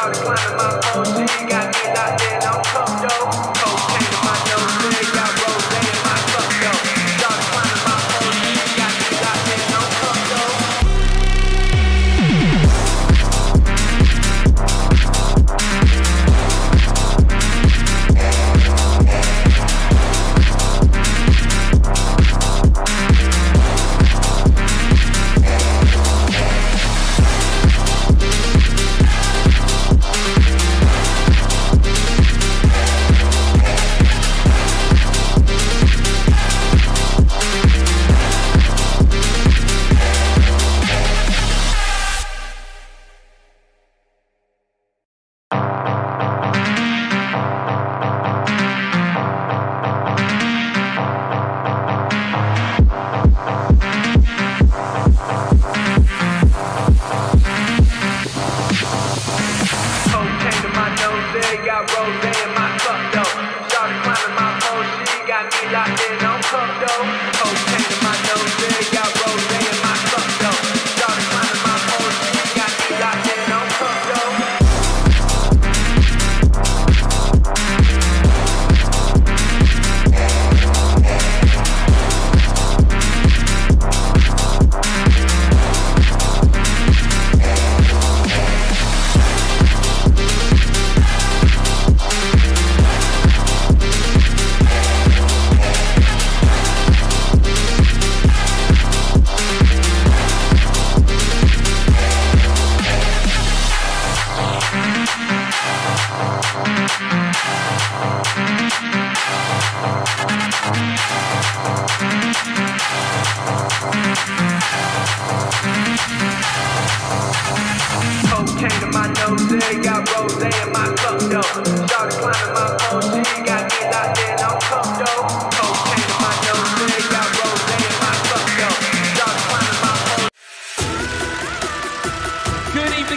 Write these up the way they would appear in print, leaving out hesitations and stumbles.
Started climbing my pole, she got me locked in on cup though. Cocaine in my nose, they got rose in my cup though. Started climbing my pole, she got me locked in on cup though.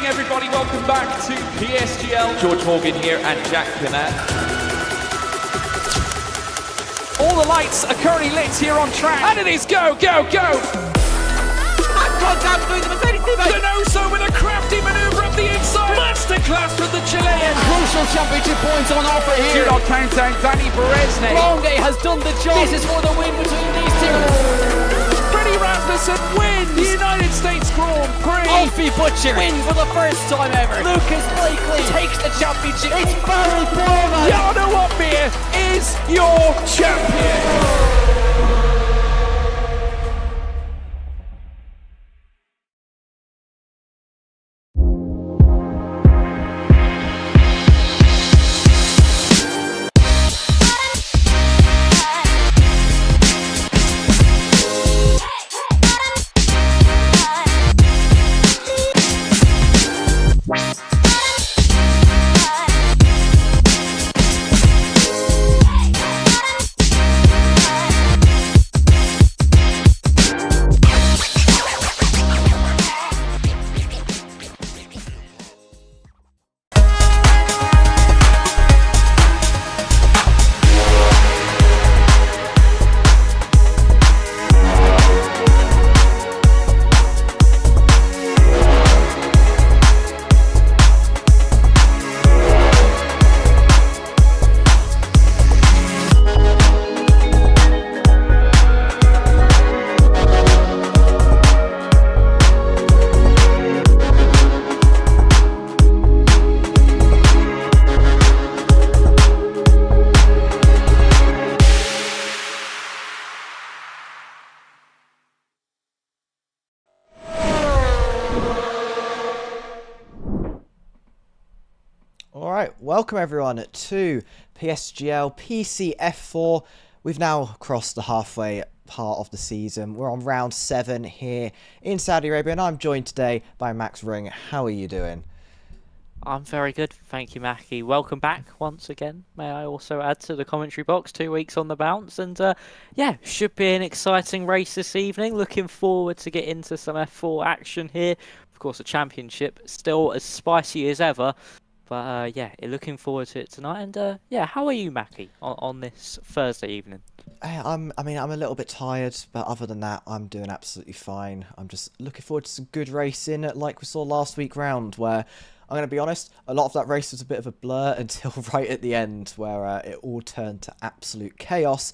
Everybody, welcome back to PSGL. George Morgan here and Jack Pinnat. All the lights are currently lit here on track, and it is go, go, go! Contact through the Mercedes teammate! Denoso with a crafty manoeuvre up the inside. Masterclass from the Chilean. Crucial championship points on offer here. Do not count out Danny Berezne. Longe has done the job. This is for the win between these two. Rasmussen wins the United States Grand Prix. Alfie Butcher wins for the first time ever. Lucas Blakely takes the championship. It's Barry Foreman. Jarno Opmeer is your champion. Alright, welcome everyone to PSGL PCF4. We've now crossed the halfway part of the season. We're on round 7 here in Saudi Arabia, and I'm joined today by Max Ring. How are you doing? I'm very good, thank you, Mackie. Welcome back once again. May I also add to the commentary box, 2 weeks on the bounce, and yeah, should be an exciting race this evening. Looking forward to get into some F4 action here. Of course, the championship still as spicy as ever, but yeah, looking forward to it tonight. And yeah, how are you, Mackie, on this Thursday evening? I mean, I'm a little bit tired, but other than that, I'm doing absolutely fine. I'm just looking forward to some good racing, like we saw last week round, where I'm going to be honest, a lot of that race was a bit of a blur until right at the end, where it all turned to absolute chaos.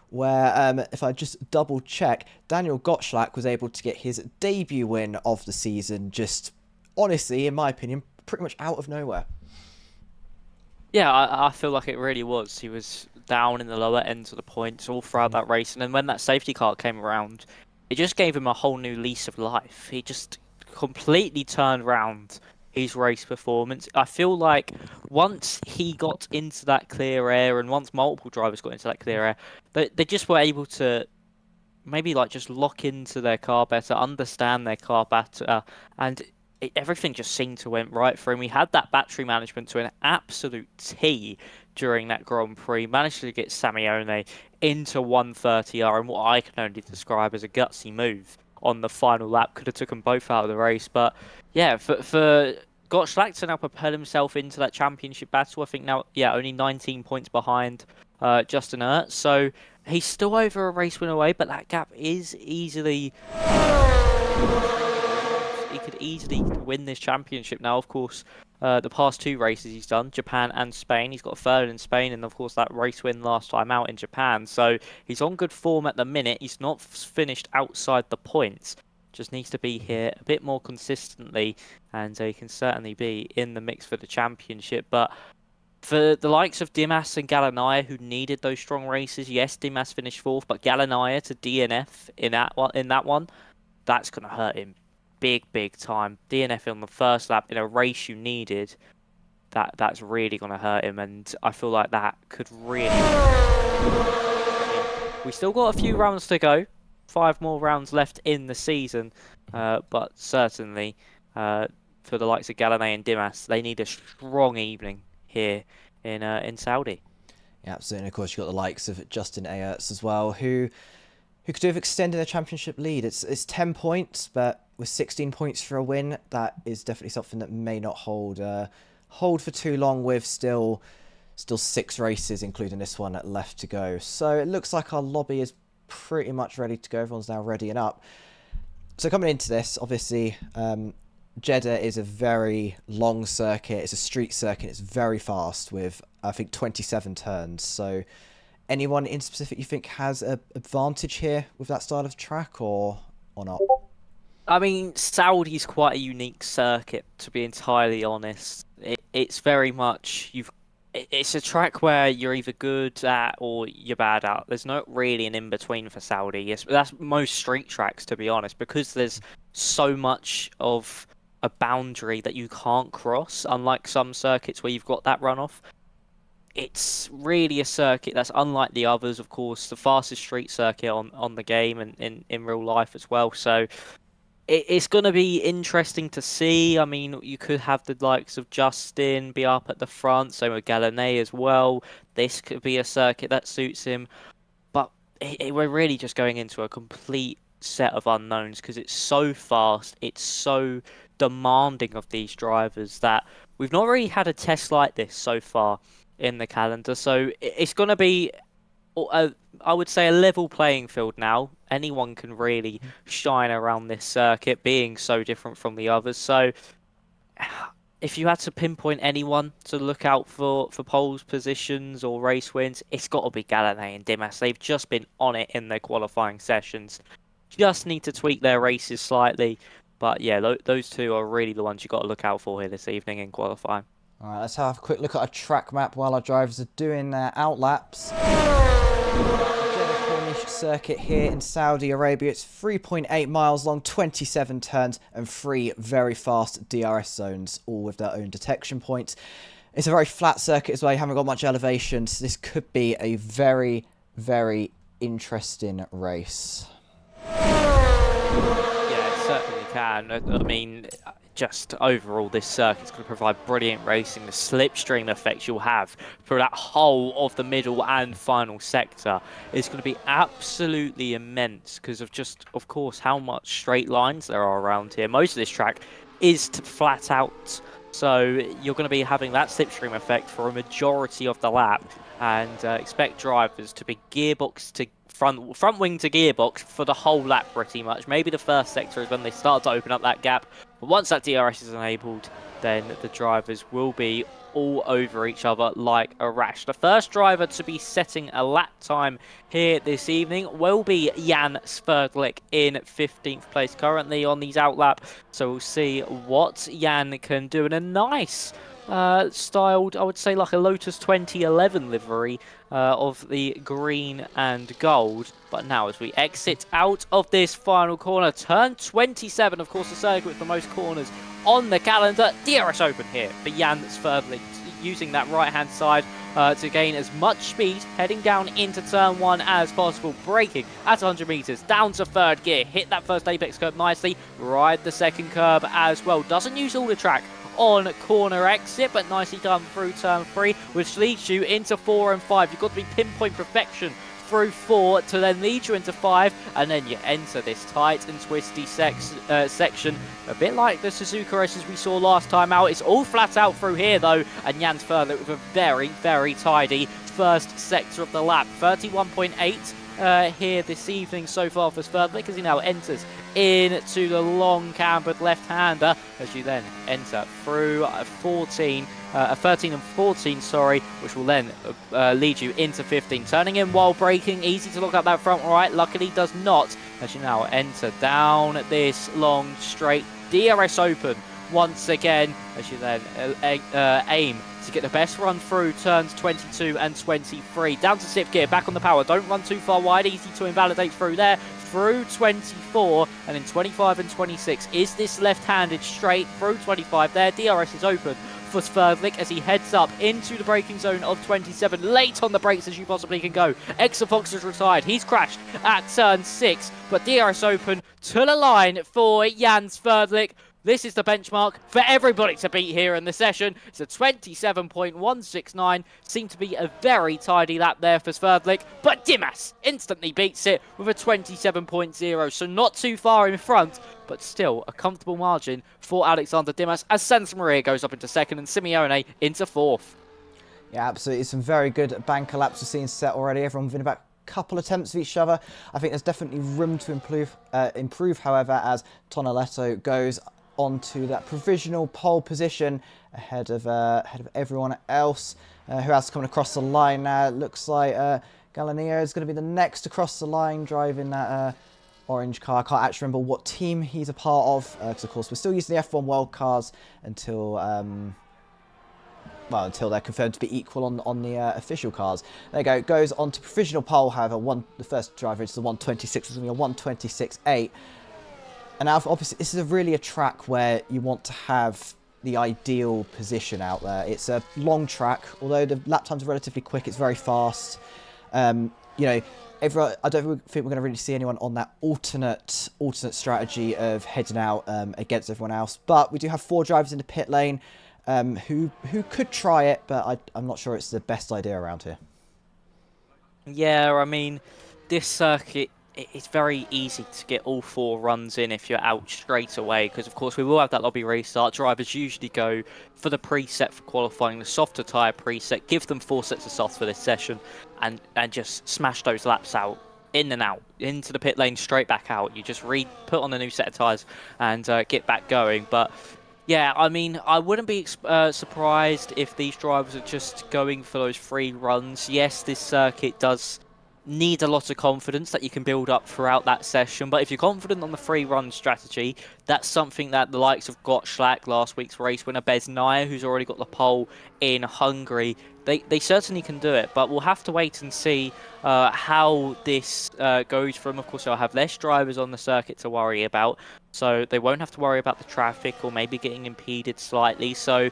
Where, if I just double check, Daniel Gottschalk was able to get his debut win of the season, just honestly, in my opinion, pretty much out of nowhere. Yeah, I feel like it really was. He was down in the lower ends of the points all throughout that race, and then when that safety car came around, it just gave him a whole new lease of life. He just completely turned around his race performance. I feel like once he got into that clear air, and once multiple drivers got into that clear air, they just were able to maybe like just lock into their car better, understand their car better, and everything just seemed to went right for him. We had that battery management to an absolute T during that Grand Prix. Managed to get Samione into 130R in what I can only describe as a gutsy move on the final lap. Could have took them both out of the race. But yeah, for Gottschalk to now propel himself into that championship battle, I think now, yeah, only 19 points behind Justin Ertz. So he's still over a race win away, but that gap is easily... He could easily win this championship now. Of course, the past two races he's done, Japan and Spain, he's got a third in Spain, and of course that race win last time out in Japan. So he's on good form at the minute. He's not finished outside the points. Just needs to be here a bit more consistently, and he can certainly be in the mix for the championship. But for the likes of Dimas and Galanaya, who needed those strong races, yes, Dimas finished fourth, but Galanaya to DNF in that one, that's going to hurt him big time. DNF on the first lap in a race you needed, that's really going to hurt him, and I feel like that could really... We still got a few rounds to go, 5 more rounds left in the season, but certainly for the likes of Galanay and Dimas, they need a strong evening here in Saudi. Yeah, absolutely. And of course, you've got the likes of Justin Ertz as well, who could have extended their championship lead. It's 10 points, but with 16 points for a win, that is definitely something that may not hold for too long, with still 6 races, including this one, left to go. So it looks like our lobby is pretty much ready to go. Everyone's now readying up. So coming into this, obviously, Jeddah is a very long circuit. It's a street circuit. It's very fast with, I think, 27 turns. So anyone in specific you think has an advantage here with that style of track, or not? I mean, Saudi's quite a unique circuit, to be entirely honest. It's very much it's a track where you're either good at or you're bad at. There's not really an in-between for Saudi. That's most street tracks, to be honest, because there's so much of a boundary that you can't cross, unlike some circuits where you've got that runoff. It's really a circuit that's unlike the others, of course, the fastest street circuit on the game and in real life as well. So it's going to be interesting to see. I mean, you could have the likes of Justin be up at the front, so with Galanay as well. This could be a circuit that suits him. But we're really just going into a complete set of unknowns, because it's so fast, it's so demanding of these drivers, that we've not really had a test like this so far in the calendar. So it's going to be, I would say, a level playing field now. Anyone can really shine around this circuit, being so different from the others. So if you had to pinpoint anyone to look out for poles positions or race wins, it's got to be Galanay and Dimas. They've just been on it in their qualifying sessions. Just need to tweak their races slightly. But yeah, those two are really the ones you've got to look out for here this evening in qualifying. All right, let's have a quick look at our track map while our drivers are doing their outlaps. Corniche circuit here in Saudi Arabia. It's 3.8 miles long, 27 turns, and 3 very fast DRS zones, all with their own detection points. It's a very flat circuit as well. You haven't got much elevation, so this could be a very, very interesting race. Yeah, it certainly can. I mean, just overall, this circuit's going to provide brilliant racing. The slipstream effects you'll have for that whole of the middle and final sector is going to be absolutely immense, because of just, of course, how much straight lines there are around here. Most of this track is flat out, so you're going to be having that slipstream effect for a majority of the lap. and expect drivers to be gearbox to front wing to gearbox for the whole lap pretty much. Maybe the first sector is when they start to open up that gap, but once that DRS is enabled, then the drivers will be all over each other like a rash. The first driver to be setting a lap time here this evening will be Jan Sverdlik in 15th place currently on these outlap. So we'll see what Jan can do in a nice styled, I would say like a Lotus 2011 livery of the green and gold. But now as we exit out of this final corner, turn 27, of course the circuit with the most corners on the calendar, DRS open here for Jan Sverdlik, using that right hand side to gain as much speed, heading down into turn 1 as possible, braking at 100 meters, down to third gear, hit that first apex curb nicely, ride the second curb as well, doesn't use all the track on corner exit, but nicely done through turn 3, which leads you into 4 and 5. You've got to be pinpoint perfection through 4 to then lead you into 5, and then you enter this tight and twisty section, a bit like the Suzuka races we saw last time out. It's all flat out through here though, and Jan Sverdlik with a very, very tidy first sector of the lap. 31.8 here this evening so far for Sverdlik as he now enters into the long cambered left-hander as you then enter through 13 and 14, sorry, which will then lead you into 15. Turning in while braking, easy to look up that front right, luckily does not, as you now enter down this long straight. DRS open once again as you then aim to get the best run through turns 22 and 23. Down to 6th gear, back on the power, don't run too far wide, easy to invalidate through there. Through 24 and in 25 and 26 is this left-handed straight through 25 there. DRS is open for Sverdlik as he heads up into the braking zone of 27, late on the brakes as you possibly can go. Exafox is retired, he's crashed at turn 6, but DRS open to the line for Jan Sverdlik. This is the benchmark for everybody to beat here in the session. It's a 27.169. Seemed to be a very tidy lap there for Sverdlik, but Dimas instantly beats it with a 27.0. So not too far in front, but still a comfortable margin for Alexander Dimas as Santa Maria goes up into 2nd and Simeone into 4th. Yeah, absolutely. Some very good banker laps we've seen set already. Everyone within about couple attempts of each other. I think there's definitely room to improve, however, as Tonoletto goes onto that provisional pole position ahead of everyone else. Who else coming across the line now? It looks like Galanio is going to be the next across the line driving that orange car. I can't actually remember what team he's a part of because of course we're still using the F1 World cars until until they're confirmed to be equal on the official cars. There you go. It goes on to provisional pole. However, the first driver is the 126. It's going to be a 126.8. And now, obviously, this is really a track where you want to have the ideal position out there. It's a long track, although the lap times are relatively quick. It's very fast. You know, I don't think we're going to really see anyone on that alternate strategy of heading out against everyone else. But we do have 4 drivers in the pit lane who could try it, but I'm not sure it's the best idea around here. Yeah, I mean, this circuit, it's very easy to get all 4 runs in if you're out straight away, because of course we will have that lobby restart. Drivers usually go for the preset for qualifying, the softer tyre preset, give them 4 sets of softs for this session, and just smash those laps out, in and out, into the pit lane, straight back out. You just put on a new set of tyres and get back going. But yeah, I mean, I wouldn't be surprised if these drivers are just going for those free runs. Yes, this circuit does need a lot of confidence that you can build up throughout that session, but if you're confident on the free run strategy, that's something that the likes of Gottschalk, last week's race winner, Bez Naya, who's already got the pole in Hungary, they certainly can do it. But we'll have to wait and see how this goes from. Of course, they'll have less drivers on the circuit to worry about, so they won't have to worry about the traffic or maybe getting impeded slightly. So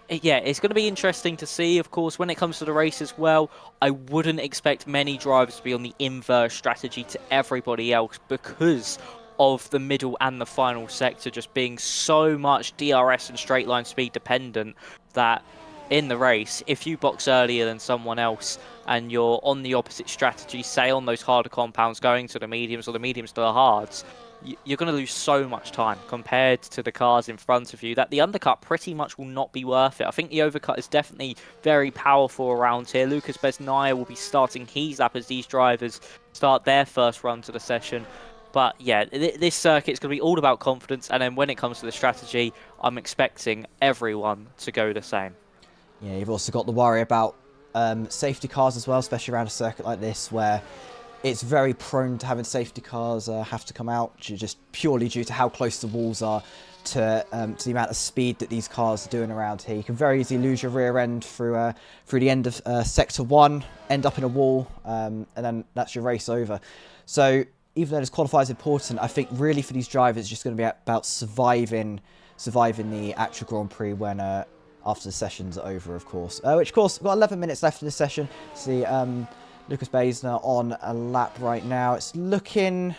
yeah, it's going to be interesting to see. Of course, when it comes to the race as well, I wouldn't expect many drivers to be on the inverse strategy to everybody else because of the middle and the final sector just being so much DRS and straight line speed dependent that in the race, if you box earlier than someone else and you're on the opposite strategy, say on those harder compounds going to the mediums or the mediums to the hards, you're going to lose so much time compared to the cars in front of you that the undercut pretty much will not be worth it. I think the overcut is definitely very powerful around here. Lucas Besnaya will be starting his lap as these drivers start their first run to the session. But yeah, this circuit is going to be all about confidence, and then when it comes to the strategy, I'm expecting everyone to go the same. Yeah, you've also got the worry about safety cars as well, especially around a circuit like this where it's very prone to having safety cars have to come out just purely due to how close the walls are to the amount of speed that these cars are doing around here. You can very easily lose your rear end through the end of Sector 1, end up in a wall, and then that's your race over. So even though this qualifier is important, I think really for these drivers it's just going to be about surviving the actual Grand Prix when after the sessions are over, of course. Which, of course, we've got 11 minutes left in this session. See Lucas Besnaya on a lap right now. It's looking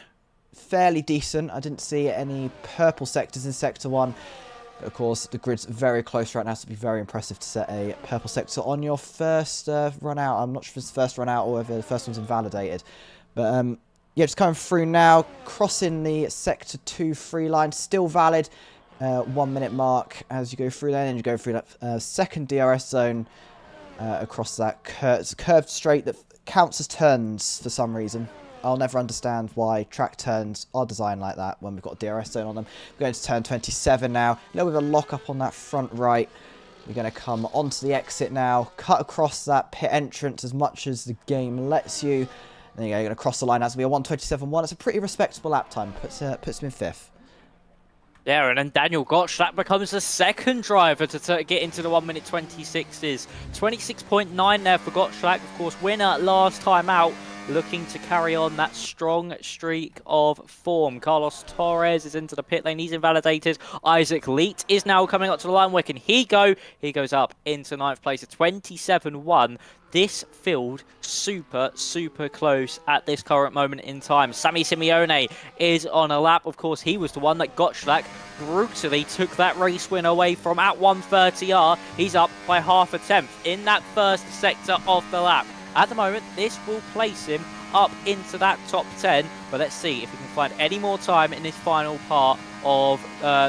fairly decent. I didn't see any purple sectors in Sector 1. But of course, the grid's very close right now, so it'd be very impressive to set a purple sector on your first run out. I'm not sure if it's the first run out or whether the first one's invalidated. But yeah, just coming through now, crossing the Sector 2 free line, still valid. 1 minute mark as you go through there, and you go through that second DRS zone across that curved straight that counts as turns for some reason. I'll never understand why track turns are designed like that when we've got a DRS zone on them. We're going to turn 27 now. A little bit of a lock up on that front right. We're going to come onto the exit now, cut across that pit entrance as much as the game lets you. There you go, you're going to cross the line as we are 1:27.1. It's a pretty respectable lap time. Puts him in 5th. Yeah, and then Daniel Gottschalk becomes the second driver to get into the 1 minute 26s. 26.9 there for Gottschalk, of course, winner last time out, looking to carry on that strong streak of form. Carlos Torres is into the pit lane, he's invalidated. Isaac Leet is now coming up to the line. Where can he go? He goes up into 9th place at 27.1. This field super close at this current moment in time. Sammy Simeone is on a lap. Of course, he was the one that Gottschalk brutally took that race win away from at 130R. He's up by half a tenth in that first sector of the lap. At the moment, this will place him up into that top 10, but let's see if he can find any more time in this final part of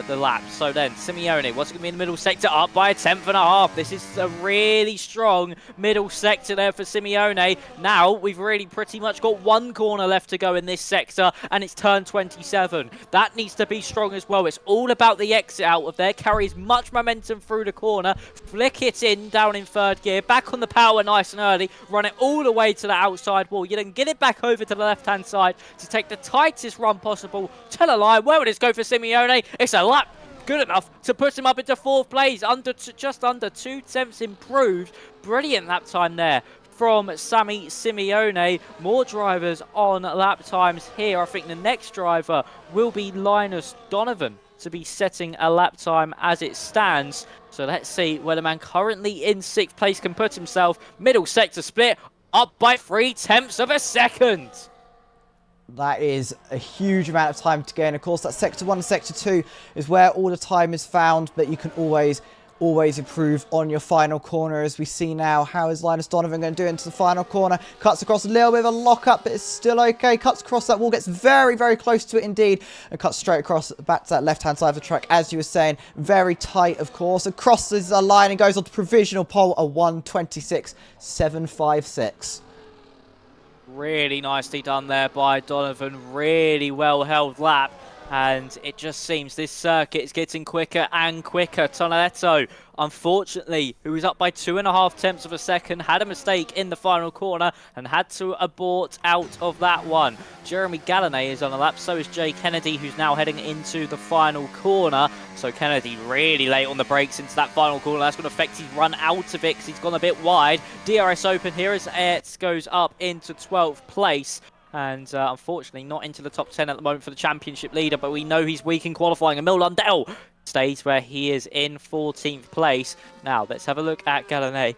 the lap. So then, Simeone, what's it going to be in the middle sector? Up by a tenth and a half. This is a really strong middle sector there for Simeone. Now, we've really pretty much got one corner left to go in this sector, and it's turn 27. That needs to be strong as well. It's all about the exit out of there. Carry as much momentum through the corner. Flick it in, down in third gear. Back on the power nice and early. Run it all the way to the outside wall. You then get it back over to the left-hand side to take the tightest run possible to the line. Where would this go for Simeone? It's a lap good enough to put him up into 4th place, just under 2 tenths improved. Brilliant lap time there from Sammy Simeone. More drivers on lap times here. I think the next driver will be Linus Donovan to be setting a lap time as it stands. So let's see where the man currently in 6th place can put himself. Middle sector split up by 3 tenths of a second. That is a huge amount of time to gain. Of course, that Sector 1 and Sector 2 is where all the time is found, but you can always improve on your final corner. As we see now, how is Linus Donovan going to do into the final corner? Cuts across a little bit of a lock-up, but it's still okay. Cuts across that wall, gets very close to it indeed, and cuts straight across back to that left-hand side of the track, as you were saying. Very tight, of course. And crosses a line and goes on to provisional pole, a 1:26.756. Really nicely done there by Donovan. Really well held lap. And it just seems this circuit is getting quicker and quicker. Tonaletto, unfortunately, who was up by 2.5 tenths of a second, had a mistake in the final corner and had to abort out of that one. Jeremy Gallinet is on the lap, so is Jay Kennedy, who's now heading into the final corner. So Kennedy really late on the brakes into that final corner. That's going to affect his run out of it because he's gone a bit wide. DRS open here as Aerts goes up into 12th place. And unfortunately not into the top 10 at the moment for the championship leader, but we know he's weak in qualifying. Emil Lundell stays where he is in 14th place. Now let's have a look at Gallinet,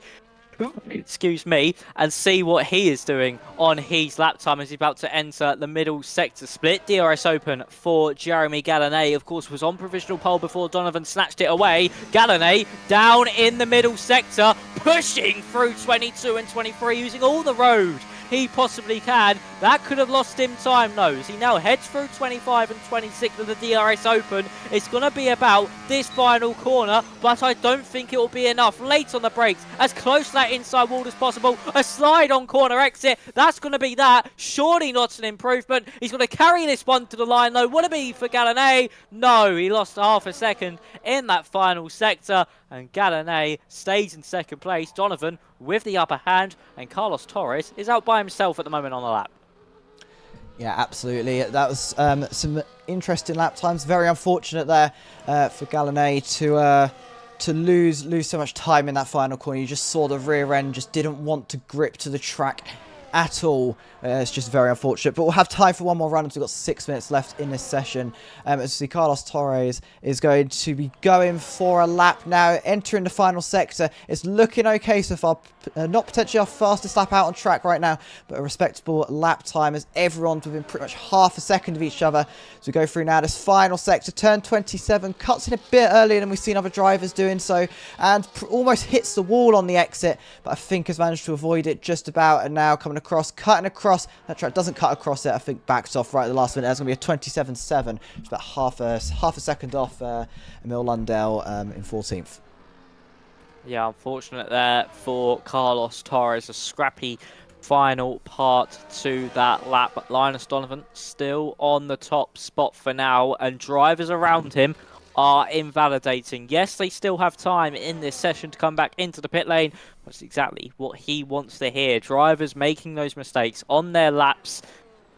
excuse me, and see what he is doing on his lap time as he's about to enter the middle sector split. DRS open for Jeremy Gallinet, of course, was on provisional pole before Donovan snatched it away. Gallinet down in the middle sector, pushing through 22 and 23, using all the road he possibly can. That could have lost him time, though, as he now heads through 25 and 26 with the DRS open. It's going to be about this final corner, but I don't think it will be enough. Late on the brakes, as close to that inside wall as possible. A slide on corner exit, that's going to be that. Surely not an improvement. He's going to carry this one to the line, though. Would it be for Gallinet? No, he lost half a second in that final sector, and Gallinet stays in second place. Donovan with the upper hand, and Carlos Torres is out by himself at the moment on the lap. Yeah, absolutely. That was some interesting lap times. Very unfortunate there for Gallinet to lose so much time in that final corner. You just saw the rear end just didn't want to grip to the track at all. It's just very unfortunate, but we'll have time for one more run as we've got 6 minutes left in this session. As you see, Carlos Torres is going to be going for a lap now, entering the final sector. It's looking okay so far, not potentially our fastest lap out on track right now, but a respectable lap time as everyone's within pretty much half a second of each other. So we go through now this final sector, turn 27, cuts in a bit earlier than we've seen other drivers doing so, and almost hits the wall on the exit, but I think has managed to avoid it just about, and now coming across, cutting across. That track doesn't cut across it, I think backs off right at the last minute. There's going to be a 27.7, it's about half a second off Emil Lundell in 14th. Yeah, unfortunate there for Carlos Torres. A scrappy final part to that lap, but Linus Donovan still on the top spot for now, and drivers around him are invalidating. Yes, they still have time in this session to come back into the pit lane. That's exactly what he wants to hear. Drivers making those mistakes on their laps,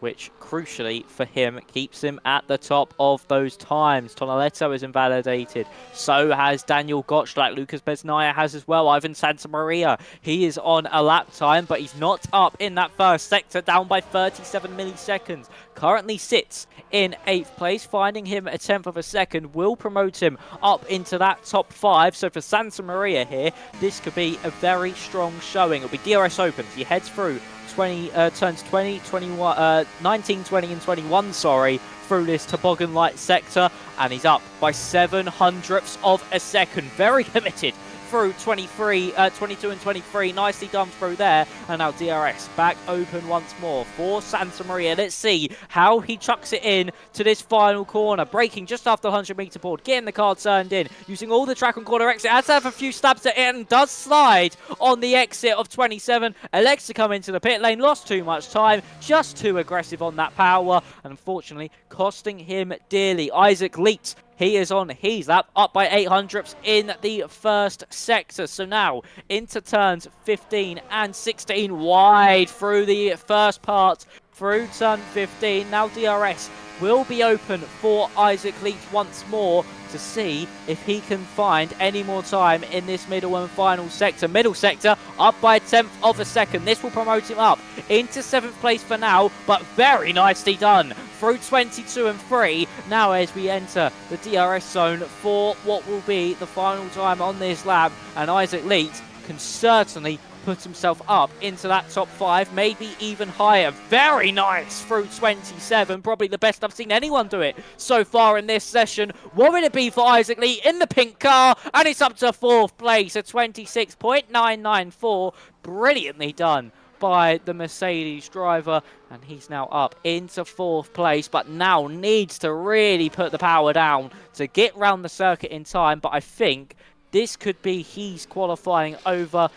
which crucially for him keeps him at the top of those times. Tonoletto is invalidated. So has Daniel Gottschalk. Lucas Besnaya has as well. Ivan Santamaria, he is on a lap time, but he's not up in that first sector, down by 37 milliseconds. Currently sits in 8th place. Finding him a 10th of a second will promote him up into that top 5. So for Santamaria here, this could be a very strong showing. It'll be DRS open. He heads through turns 20, 21, 19, 20 and 21, through this toboggan-like sector, and he's up by 700ths of a second. Very committed through 22 and 23. Nicely done through there. And now DRS back open once more for Santamaria. Let's see how he chucks it in to this final corner. Braking just after the 100-meter board. Getting the car turned in. Using all the track on corner exit. Has to have a few stabs at it and does slide on the exit of 27. Elects to come into the pit lane. Lost too much time. Just too aggressive on that power. And unfortunately costing him dearly. Isaac Leet, he is on his lap, up by 800ths in the first sector. So now into turns 15 and 16, wide through the first part, through turn 15. Now DRS will be open for Isaac Leach once more to see if he can find any more time in this middle and final sector. Middle sector up by a 10th of a second. This will promote him up into 7th place for now, but very nicely done through 22 and 3. Now as we enter the DRS zone for what will be the final time on this lap, and Isaac Leach can certainly put himself up into that top 5, maybe even higher. Very nice through 27. Probably the best I've seen anyone do it so far in this session. What would it be for Isaac Lee in the pink car? And it's up to 4th place at 26.994. Brilliantly done by the Mercedes driver, and he's now up into 4th place, but now needs to really put the power down to get round the circuit in time. But I think this could be his qualifying over,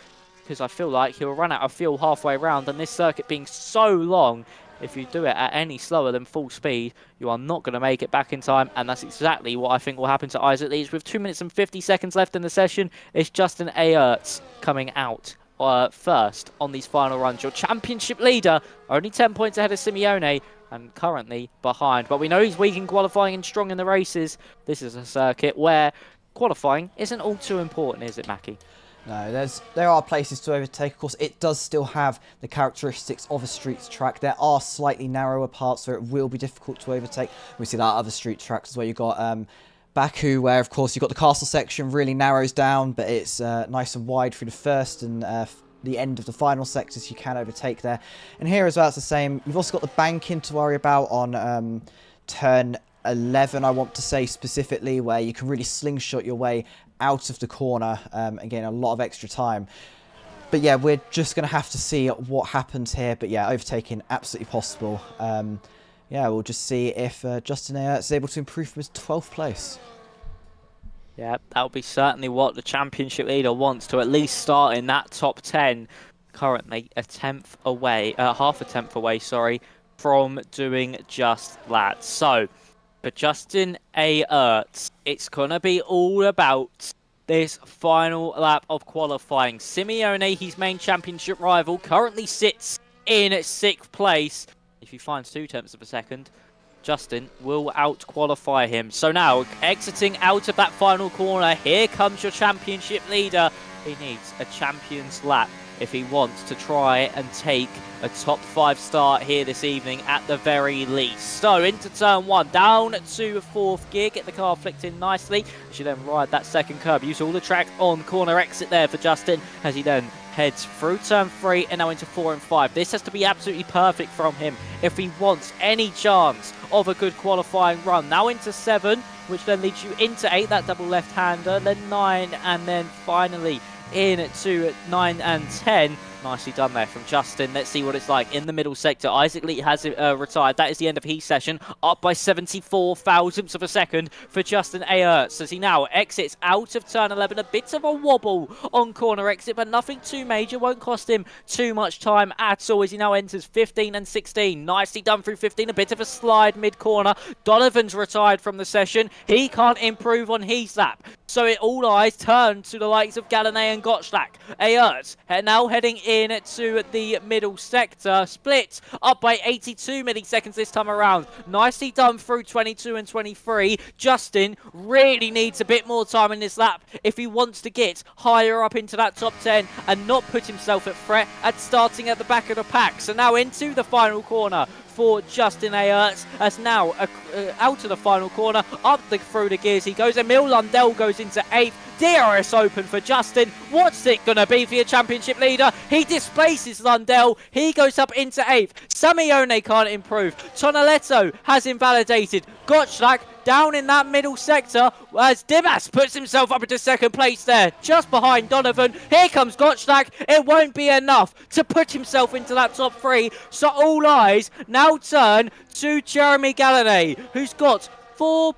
because I feel like he'll run out of fuel halfway around, and this circuit being so long, if you do it at any slower than full speed, you are not going to make it back in time, and that's exactly what I think will happen to Isaac Leach. With 2 minutes and 50 seconds left in the session, it's Justin Aerts coming out first on these final runs. Your championship leader, only 10 points ahead of Simeone, and currently behind. But we know he's weak in qualifying and strong in the races. This is a circuit where qualifying isn't all too important, is it, Mackie? No, there are places to overtake. Of course, it does still have the characteristics of a street track. There are slightly narrower parts where it will be difficult to overtake. We see that other street tracks where you've got Baku, where of course you've got the castle section really narrows down, but it's nice and wide through the first and the end of the final sectors, you can overtake there. And here as well, it's the same. You've also got the banking to worry about on turn 11, I want to say specifically, where you can really slingshot your way out of the corner and gain a lot of extra time. But yeah, we're just going to have to see what happens here. But yeah, overtaking absolutely possible. Yeah, we'll just see if Justin Ayerts is able to improve from his 12th place. Yeah, that'll be certainly what the championship leader wants, to at least start in that top 10. Currently a tenth away, half a tenth away, sorry, from doing just that. So, for Justin Ayerts, it's going to be all about this final lap of qualifying. Simeone, his main championship rival, currently sits in 6th place. If he finds 0.2 of a second, Justin will out-qualify him. So now, exiting out of that final corner, here comes your championship leader. He needs a champion's lap if he wants to try and take a top 5 start here this evening at the very least. So into turn 1, down to 4th gear, get the car flicked in nicely as you then ride that second curb. Use all the track on corner exit there for Justin as he then heads through turn 3 and now into 4 and 5. This has to be absolutely perfect from him if he wants any chance of a good qualifying run. Now into 7, which then leads you into 8, that double left-hander, then 9, and then finally into 9 and 10. Nicely done there from Justin. Let's see what it's like in the middle sector. Isaac Lee has retired. That is the end of his session. Up by 74 thousandths of a second for Justin Ayerts as he now exits out of turn 11. A bit of a wobble on corner exit, but nothing too major. Won't cost him too much time at all as he now enters 15 and 16. Nicely done through 15. A bit of a slide mid-corner. Donovan's retired from the session. He can't improve on his lap. So it all eyes turn to the likes of Galanay and Gottschalk. Ayerts now heading in to the middle sector. Split up by 82 milliseconds this time around. Nicely done through 22 and 23. Justin really needs a bit more time in this lap if he wants to get higher up into that top 10 and not put himself at threat at starting at the back of the pack. So now into the final corner for Justin Ayerts as now out of the final corner, through the gears he goes. Emil Lundell goes into 8th. DRS open for Justin. What's it going to be for your championship leader? He displaces Lundell. He goes up into 8th. Simeone can't improve. Tonaletto has invalidated. Gottschalk down in that middle sector as Dimas puts himself up into 2nd place there, just behind Donovan. Here comes Gottschalk. It won't be enough to put himself into that top 3. So all eyes now turn to Jeremy Galanay, who's got 3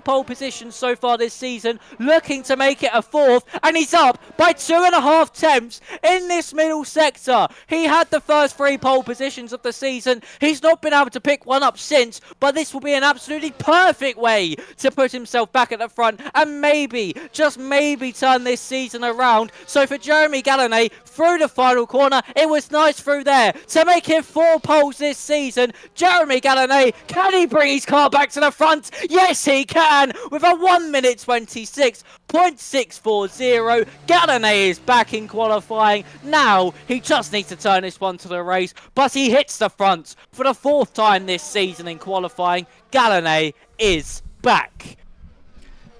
pole positions so far this season, looking to make it a 4th, and he's up by 2.5 tenths in this middle sector. He had the first 3 pole positions of the season. He's not been able to pick one up since, but this will be an absolutely perfect way to put himself back at the front and maybe, just maybe, turn this season around. So for Jeremy Galanay, through the final corner, it was nice through there to make him 4 poles this season. Jeremy Galanay, can he bring his car back to the front? Yes, he can, with a 1 minute 26.640. Galanay is back in qualifying. Now, he just needs to turn this one to the race, but he hits the front for the 4th time this season in qualifying. Galanay is back.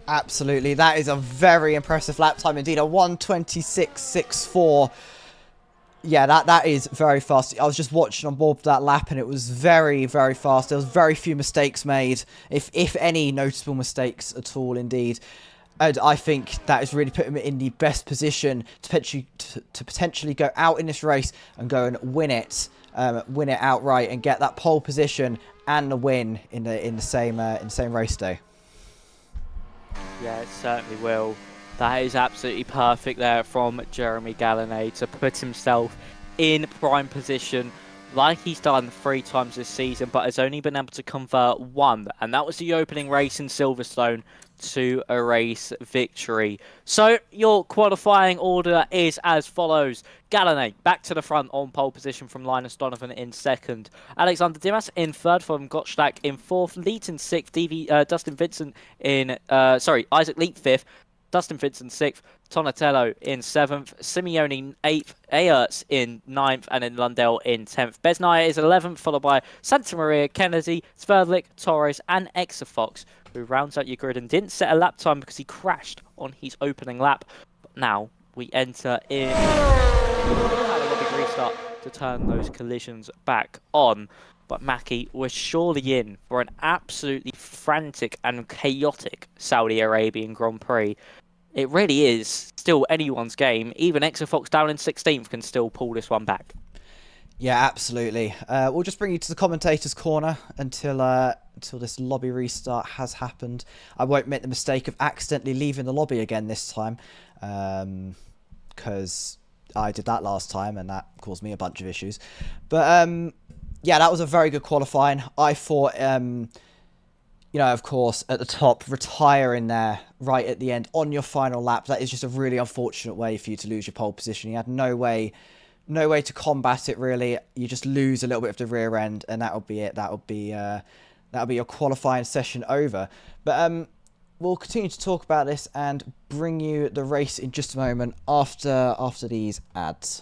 Absolutely, that is a very impressive lap time indeed, a 1:26.64. Yeah, that is very fast. I was just watching on board for that lap and it was very, very fast. There was very few mistakes made, if any noticeable mistakes at all indeed. And I think that has really put him in the best position to potentially go out in this race and go and win it outright and get that pole position and the win in the same race day. Yeah, it certainly will. That is absolutely perfect there from Jeremy Galanay to put himself in prime position like he's done 3 times this season, but has only been able to convert 1. And that was the opening race in Silverstone to a race victory. So your qualifying order is as follows. Galanay back to the front on pole position from Linus Donovan in 2nd. Alexander Dimas in 3rd from Gottschalk in 4th. Leeton 6th. Dustin Vincent in... Isaac Leap 5th. Dustin Vincent 6th, Tonatello in 7th, Simeone 8th, Ayerts in 9th, and then Lundell in 10th. Besnaya is 11th, followed by Santa Maria, Kennedy, Sverdlik, Torres, and Exafox, who rounds out your grid and didn't set a lap time because he crashed on his opening lap. But now, we enter in. Had a big restart to turn those collisions back on. But Mackie was surely in for an absolutely frantic and chaotic Saudi Arabian Grand Prix. It really is still anyone's game. Even Exafox down in 16th can still pull this one back. Yeah, absolutely. We'll just bring you to the commentator's corner until this lobby restart has happened. I won't make the mistake of accidentally leaving the lobby again this time, because I did that last time and that caused me a bunch of issues. But yeah, that was a very good qualifying. I thought, of course, at the top, retiring there right at the end on your final lap, that is just a really unfortunate way for you to lose your pole position. You had no way to combat it, really. You just lose a little bit of the rear end, and that'll be it. That'll be your qualifying session over. But we'll continue to talk about this and bring you the race in just a moment after these ads.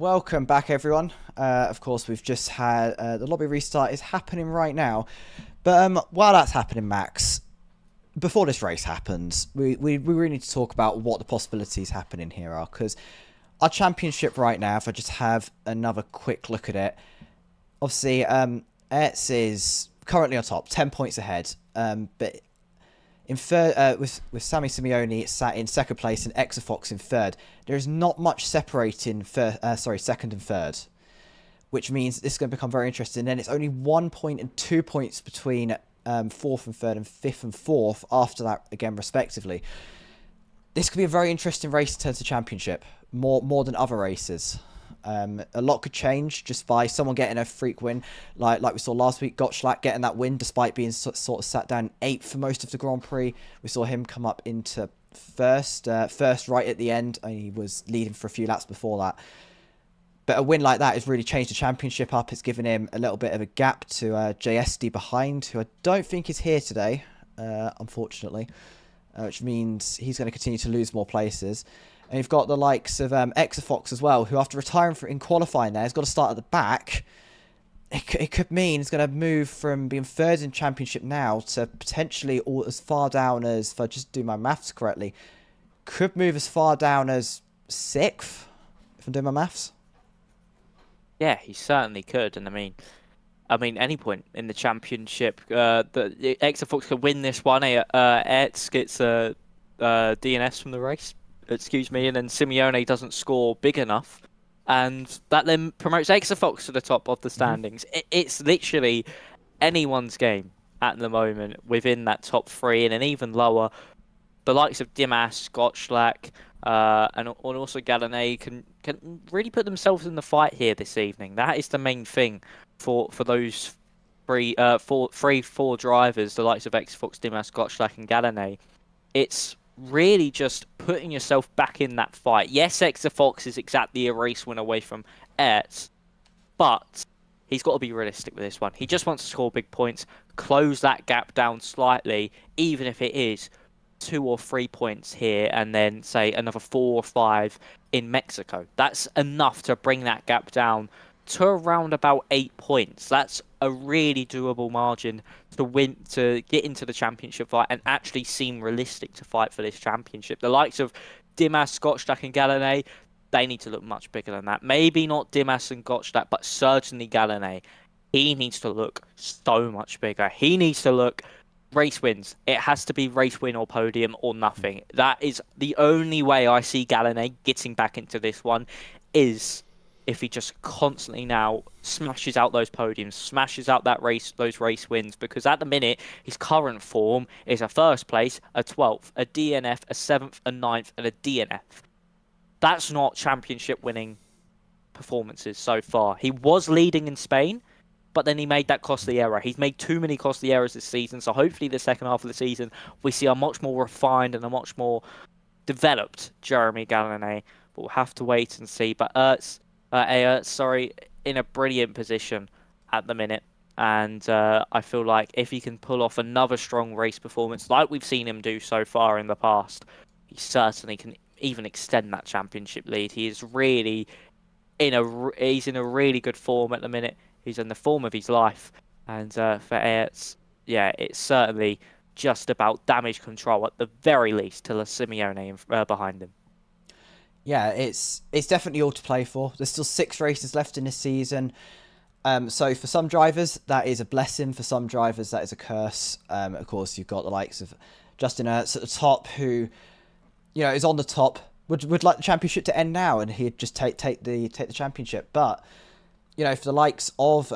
Welcome back, everyone. Of course, we've just had the lobby restart is happening right now. But while that's happening, Max, before this race happens, we really need to talk about what the possibilities happening here are. Because our championship right now, if I just have another quick look at it, obviously, Ertz is currently on top, 10 points ahead. But in third, with Sammy Simeone sat in second place and Exafox in third, there is not much separating second and third, which means this is going to become very interesting. Then it's only 1 point and 2 points between fourth and third and fifth and fourth after that, again, respectively. This could be a very interesting race in terms of championship, more than other races. A lot could change just by someone getting a freak win, like we saw last week. Gottschalk getting that win despite being sort of sat down 8th for most of the Grand Prix. We saw him come up into first right at the end. He was leading for a few laps before that. But a win like that has really changed the championship up. It's given him a little bit of a gap to JSD behind, who I don't think is here today, unfortunately, which means he's going to continue to lose more places. And you've got the likes of Exafox as well, who after retiring in qualifying there has got to start at the back. It could mean he's going to move from being third in championship now to potentially as far down as, if I just do my maths correctly, could move as far down as 6th, if I'm doing my maths. Yeah, he certainly could. And I mean, any point in the championship, the Exafox could win this one. Ertz gets a DNS from the race. And then Simeone doesn't score big enough, and that then promotes Exafox to the top of the standings. It's literally anyone's game at the moment within that top 3, and then even lower, the likes of Dimas, Gottschalk, and also Gallonay can really put themselves in the fight here this evening. That is the main thing for those four drivers, the likes of Exafox, Dimas, Gottschalk, and Gallonay. It's really just putting yourself back in that fight. Yes, Exafox is exactly a race win away from Ertz, but he's got to be realistic with this one. He just wants to score big points, close that gap down slightly, even if it is 2 or 3 points here, and then say another 4 or 5 in Mexico. That's enough to bring that gap down to around about 8 points. That's a really doable margin to win, to get into the championship fight and actually seem realistic to fight for this championship. The likes of Dimas, Gottschalk, and Gallonay, they need to look much bigger than that. Maybe not Dimas and Gottschalk, but certainly Gallonay. He needs to look so much bigger. He needs to look race wins. It has to be race win or podium or nothing. That is the only way I see Gallonay getting back into this one, is if he just constantly now smashes out those podiums, smashes out those race wins, because at the minute, his current form is a first place, a 12th, a DNF, a 7th, a 9th, and a DNF. that's not championship winning performances so far. He was leading in Spain, but then he made that costly error. He's made too many costly errors this season, so hopefully the second half of the season we see a much more refined and a much more developed Jeremy Gallonay, but we'll have to wait and see. But Ertz, in a brilliant position at the minute, and I feel like if he can pull off another strong race performance like we've seen him do so far in the past, he certainly can even extend that championship lead. He is really he's in a really good form at the minute. He's in the form of his life, and for Ertz, yeah, it's certainly just about damage control at the very least till a Simeone behind him. Yeah, it's definitely all to play for. There's still 6 races left in the season. So for some drivers, that is a blessing. For some drivers, that is a curse. Of course, you've got the likes of Justin Ertz at the top, who, is on the top. Would like the championship to end now, and he'd just take the championship. But for the likes of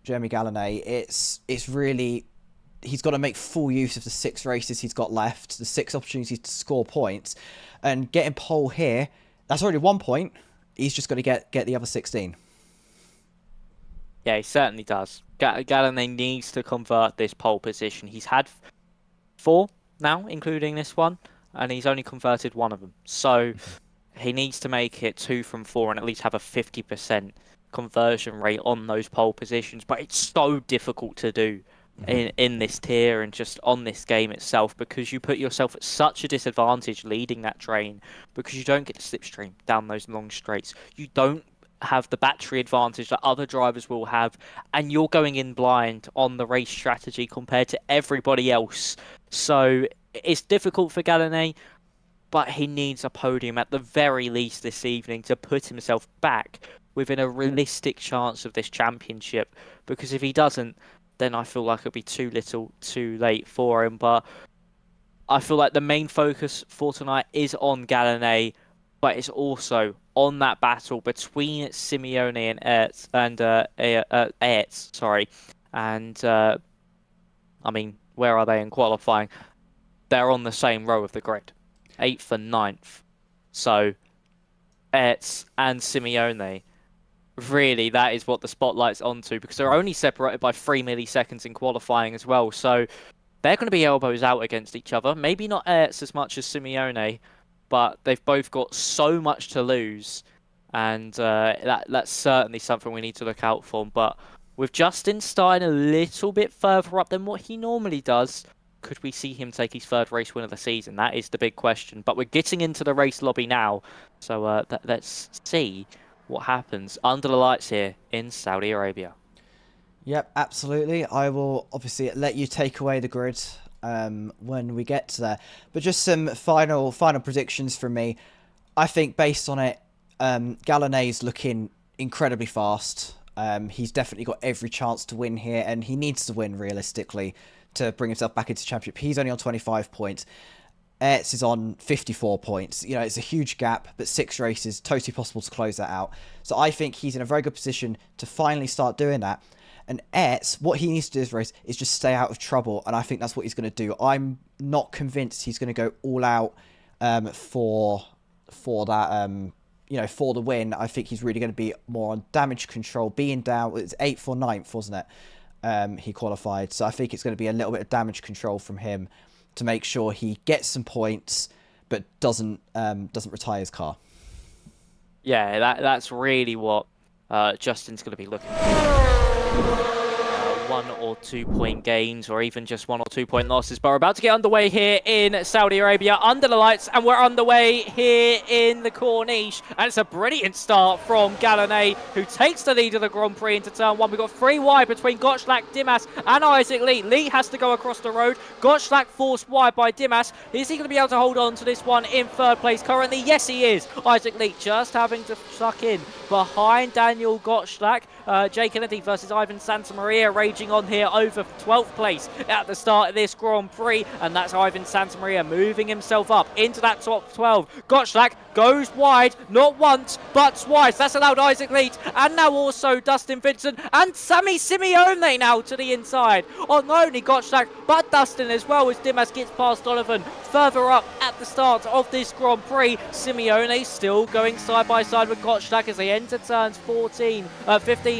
Jeremy Gallonay, it's really, he's got to make full use of the 6 races he's got left, the 6 opportunities to score points, and getting pole here. That's already 1 point. He's just got to get the other 16. Yeah, he certainly does. Gallonay needs to convert this pole position. He's had 4 now, including this one, and he's only converted 1 of them. So he needs to make it 2 from 4 and at least have a 50% conversion rate on those pole positions. But it's so difficult to do in this tier and just on this game itself, because you put yourself at such a disadvantage leading that train, because you don't get the slipstream down those long straights. You don't have the battery advantage that other drivers will have, and you're going in blind on the race strategy compared to everybody else. So it's difficult for Gallonay, but he needs a podium at the very least this evening to put himself back within a realistic chance of this championship, because if he doesn't, then I feel like it'll be too little too late for him. But I feel like the main focus for tonight is on Gallonay, but it's also on that battle between Simeone and Ertz, and I mean, where are they in qualifying? They're on the same row of the grid, 8th and 9th. So Ertz and Simeone, really, that is what the spotlight's onto, because they're only separated by 3 milliseconds in qualifying as well. So they're going to be elbows out against each other. Maybe not Ertz as much as Simeone, but they've both got so much to lose, and that's certainly something we need to look out for. But with Justin starting a little bit further up than what he normally does, could we see him take his 3rd race win of the season? That is the big question. But we're getting into the race lobby now, so let's see what happens under the lights here in Saudi Arabia. Yep, absolutely. I will obviously let you take away the grid when we get to there. But just some final predictions from me. I think based on it, Gallonay's looking incredibly fast. He's definitely got every chance to win here, and he needs to win realistically to bring himself back into championship. He's only on 25 points. Ertz is on 54 points. It's a huge gap, but 6 races, totally possible to close that out. So I think he's in a very good position to finally start doing that. And Ertz, what he needs to do this race is just stay out of trouble, and I think that's what he's going to do. I'm not convinced he's going to go all out for that, for the win. I think he's really going to be more on damage control, being down. It's 8th or 9th, wasn't it? He qualified, so I think it's going to be a little bit of damage control from him to make sure he gets some points, but doesn't retire his car. Yeah, that's really what Justin's going to be looking for. 1 or 2 point gains, or even just 1 or 2 point losses. But we're about to get underway here in Saudi Arabia under the lights, and we're underway here in the Corniche. And it's a brilliant start from Gallonay, who takes the lead of the Grand Prix into turn 1. We've got 3 wide between Gottschalk, Dimas, and Isaac Lee. Lee has to go across the road. Gottschalk forced wide by Dimas. Is he going to be able to hold on to this one in 3rd place currently? Yes, he is. Isaac Lee just having to suck in behind Daniel Gottschalk. Jay Kennedy versus Ivan Santamaria raging on here over 12th place at the start of this Grand Prix, and that's Ivan Santamaria moving himself up into that top 12. Gottschalk goes wide, not once, but twice. That's allowed Isaac Leach, and now also Dustin Vincent, and Sammy Simeone now to the inside. On not only Gottschalk, but Dustin as well, as Dimas gets past Donovan. Further up at the start of this Grand Prix, Simeone still going side by side with Gottschalk as they enter turns 15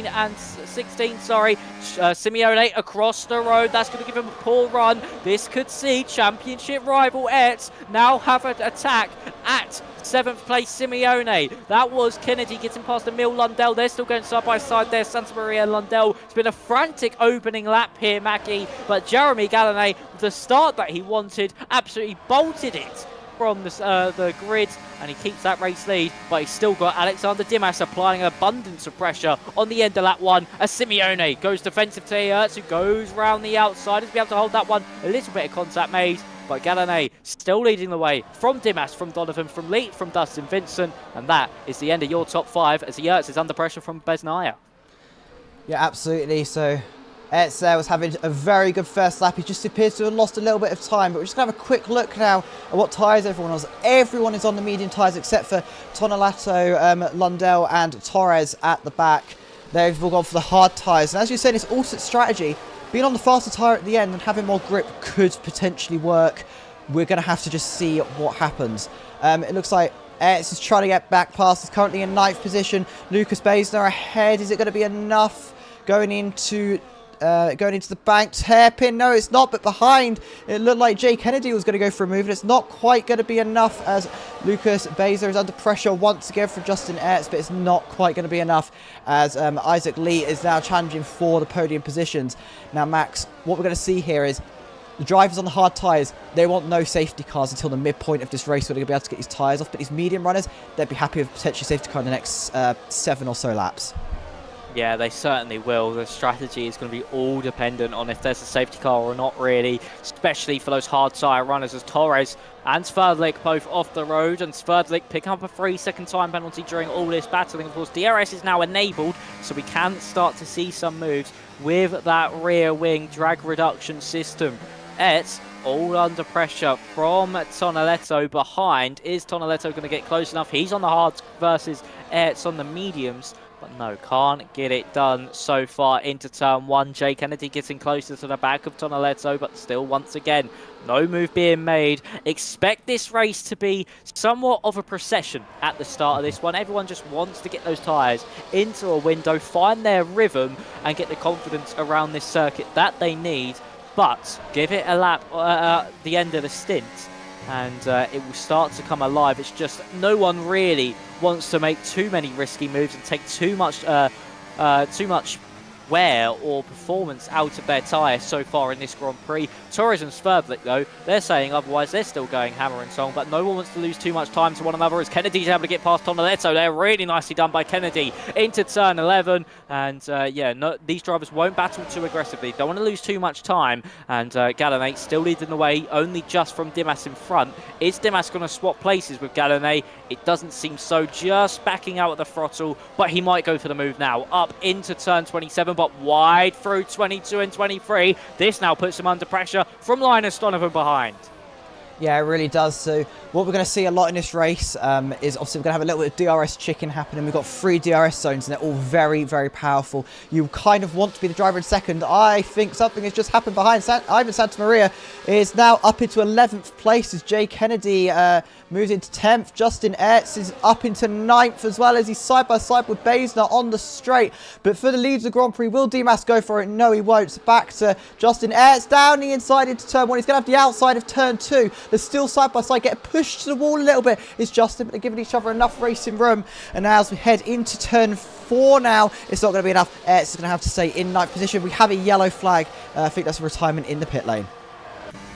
and 16, Simeone across the road. That's going to give him a poor run. This could see championship rival Ertz now have an attack at 7th place Simeone. That was Kennedy getting past Emil Lundell. They're still going side by side there. Santamaria and Lundell. It's been a frantic opening lap here, Mackie, but Jeremy Gallinet, the start that he wanted, absolutely bolted it from the grid, and he keeps that race lead, but he's still got Alexander Dimas applying an abundance of pressure on the end of lap 1 as Simeone goes defensive to Ertz, who goes round the outside to be able to hold that one. A little bit of contact made, but Gallinet still leading the way from Dimas, from Donovan, from Leach, from Dustin Vincent, and that is the end of your top 5 as Ertz is under pressure from Besnaya. Yeah, absolutely. So Ertz there was having a very good first lap. He just appears to have lost a little bit of time, but we're just going to have a quick look now at what tyres everyone was. Everyone is on the medium tyres except for Tonelato, Lundell and Torres at the back. They've all gone for the hard tyres. And as you said, it's alternate strategy. Being on the faster tyre at the end and having more grip could potentially work. We're going to have to just see what happens. It looks like Ertz is trying to get back past. He's currently in 9th position. Lucas Baisner ahead. Is it going to be enough going into the banked hairpin? No, it's not, but behind, it looked like Jay Kennedy was going to go for a move, and it's not quite going to be enough as Lucas Baisner is under pressure once again from Justin Ertz, but it's not quite going to be enough as Isaac Lee is now challenging for the podium positions. Now, Max, what we're going to see here is the drivers on the hard tyres, they want no safety cars until the midpoint of this race where they're going to be able to get these tyres off, but these medium runners, they'd be happy with potentially safety car in the next 7 or so laps. Yeah, they certainly will. The strategy is going to be all dependent on if there's a safety car or not, really, especially for those hard tyre runners as Torres and Sverdlik both off the road, and Sverdlik picking up a 3-second time penalty during all this battling. Of course, DRS is now enabled, so we can start to see some moves with that rear wing drag reduction system. Ertz all under pressure from Tonelletto behind. Is Tonelletto going to get close enough? He's on the hards versus Ertz on the mediums. But no, can't get it done so far into turn 1. Jay Kennedy getting closer to the back of Tonelletto, but still, once again, no move being made. Expect this race to be somewhat of a procession at the start of this one. Everyone just wants to get those tyres into a window, find their rhythm, and get the confidence around this circuit that they need. But give it a lap at the end of the stint, and it will start to come alive. It's just no one really wants to make too many risky moves and take too much wear or performance out of their tyre so far in this Grand Prix. Torres and Sverdlik, though, they're saying otherwise. They're still going hammer and song, but no one wants to lose too much time to one another as Kennedy's able to get past Tonelletto. They're really nicely done by Kennedy into turn 11, and these drivers won't battle too aggressively. Don't want to lose too much time, and Gallinet still leading the way, only just from Dimas in front. Is Dimas going to swap places with Gallinet? It doesn't seem so, just backing out at the throttle, but he might go for the move now. Up into turn 27, but wide through 22 and 23. This now puts him under pressure from Linus Donovan behind. Yeah, it really does. So what we're going to see a lot in this race is obviously we're going to have a little bit of DRS chicken happening. We've got 3 DRS zones and they're all very, very powerful. You kind of want to be the driver in second. I think something has just happened behind. Ivan Santamaria is now up into 11th place as Jay Kennedy moves into 10th. Justin Ertz is up into 9th as well as he's side by side with Baisner on the straight. But for the lead of the Grand Prix, will Dimas go for it? No, he won't. So back to Justin Ertz down the inside into turn 1. He's going to have the outside of turn 2. They're still side by side, get pushed to the wall a little bit. Is Justin, but they're giving each other enough racing room. And now as we head into turn 4 now, it's not going to be enough. Ertz is going to have to stay in 9th position. We have a yellow flag. I think that's a retirement in the pit lane.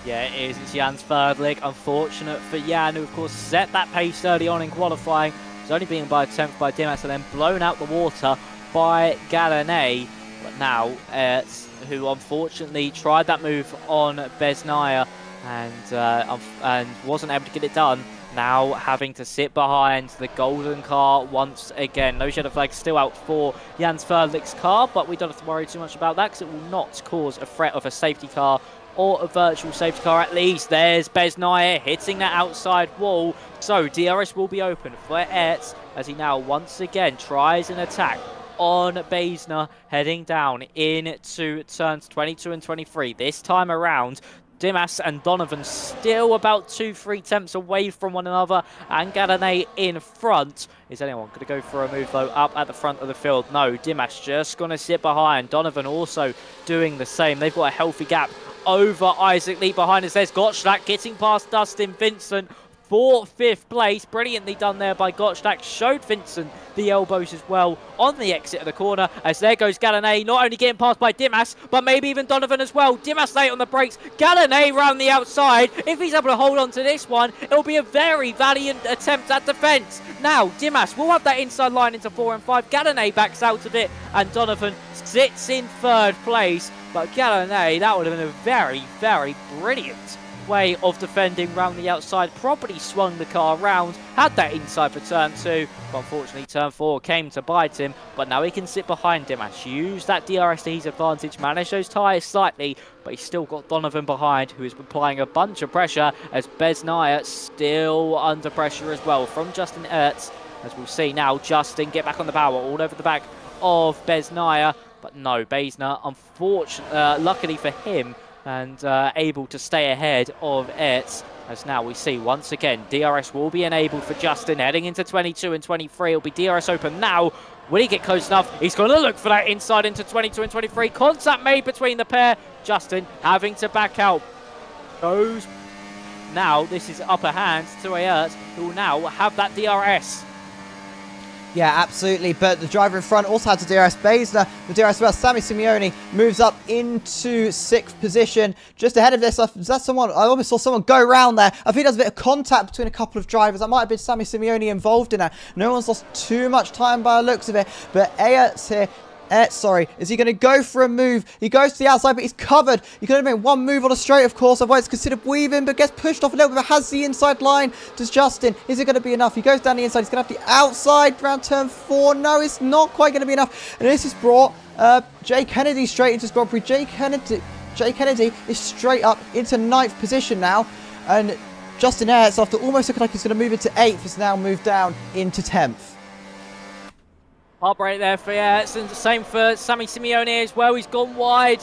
Yeah, it is. It's Jan Sverdlik. Unfortunate for Jan, who of course set that pace early on in qualifying. He's only being by 10th by Dimas and then blown out the water by Gallinet. But now Ertz, who unfortunately tried that move on Besnaya, and wasn't able to get it done. Now having to sit behind the golden car once again. No shadow flag still out for Jans Verlich's car, but we don't have to worry too much about that because it will not cause a threat of a safety car or a virtual safety car at least. There's Besnaya hitting that outside wall. So DRS will be open for Ertz as he now once again tries an attack on Beisner, heading down into turns 22 and 23. This time around, Dimas and Donovan still about 2-3 tenths away from one another, and Gadanay in front. Is anyone going to go for a move though up at the front of the field? No, Dimas just going to sit behind. Donovan also doing the same. They've got a healthy gap over Isaac Lee behind us. There's Gottschalk getting past Dustin Vincent for 5th place. Brilliantly done there by Gottschalk. Showed Vincent the elbows as well on the exit of the corner, as there goes Gadanay, not only getting passed by Dimas, but maybe even Donovan as well. Dimas late on the brakes. Gadanay round the outside. If he's able to hold on to this one, it'll be a very valiant attempt at defence. Now, Dimas will have that inside line into 4 and 5. Gadanay backs out of it, and Donovan sits in 3rd place. But Gadanay, that would have been a very, very brilliant way of defending round the outside. Properly swung the car round, had that inside for turn 2, but unfortunately turn 4 came to bite him. But now he can sit behind Dimas, use that DRS to his advantage, manage those tyres slightly, but he's still got Donovan behind, who has been applying a bunch of pressure, as Besnaya still under pressure as well from Justin Ertz. As we'll see now, Justin get back on the power all over the back of Besnaya, but no, Beisner, unfortunately, luckily for him, and able to stay ahead of Ertz. As now we see once again DRS will be enabled for Justin heading into 22 and 23. It'll be DRS open now. Will he get close enough? He's going to look for that inside into 22 and 23. Contact made between the pair. Justin having to back out. Goes now. This is upper hand to Ertz, who will now have that DRS. Yeah, absolutely. But the driver in front also had to DRS. Beisner, the DRS well. Sammy Simeone moves up into 6th position. Just ahead of this, is that someone? I almost saw someone go round there. I think there's a bit of contact between a couple of drivers. That might have been Sammy Simeone involved in that. No one's lost too much time by the looks of it. But Ertz here. Is he going to go for a move? He goes to the outside, but he's covered. He could have made one move on a straight, of course, otherwise it's considered weaving, but gets pushed off a little bit, but has the inside line. Does Justin? Is it going to be enough? He goes down the inside. He's going to have the outside round turn 4. No, it's not quite going to be enough. And this has brought Jay Kennedy straight into Grand Prix. Jay Kennedy is straight up into 9th position now. And Justin Ertz, after almost looking like he's going to move into 8th, has now moved down into 10th. Up right there for Ertz, and the same for Sammy Simeone as well. He's gone wide,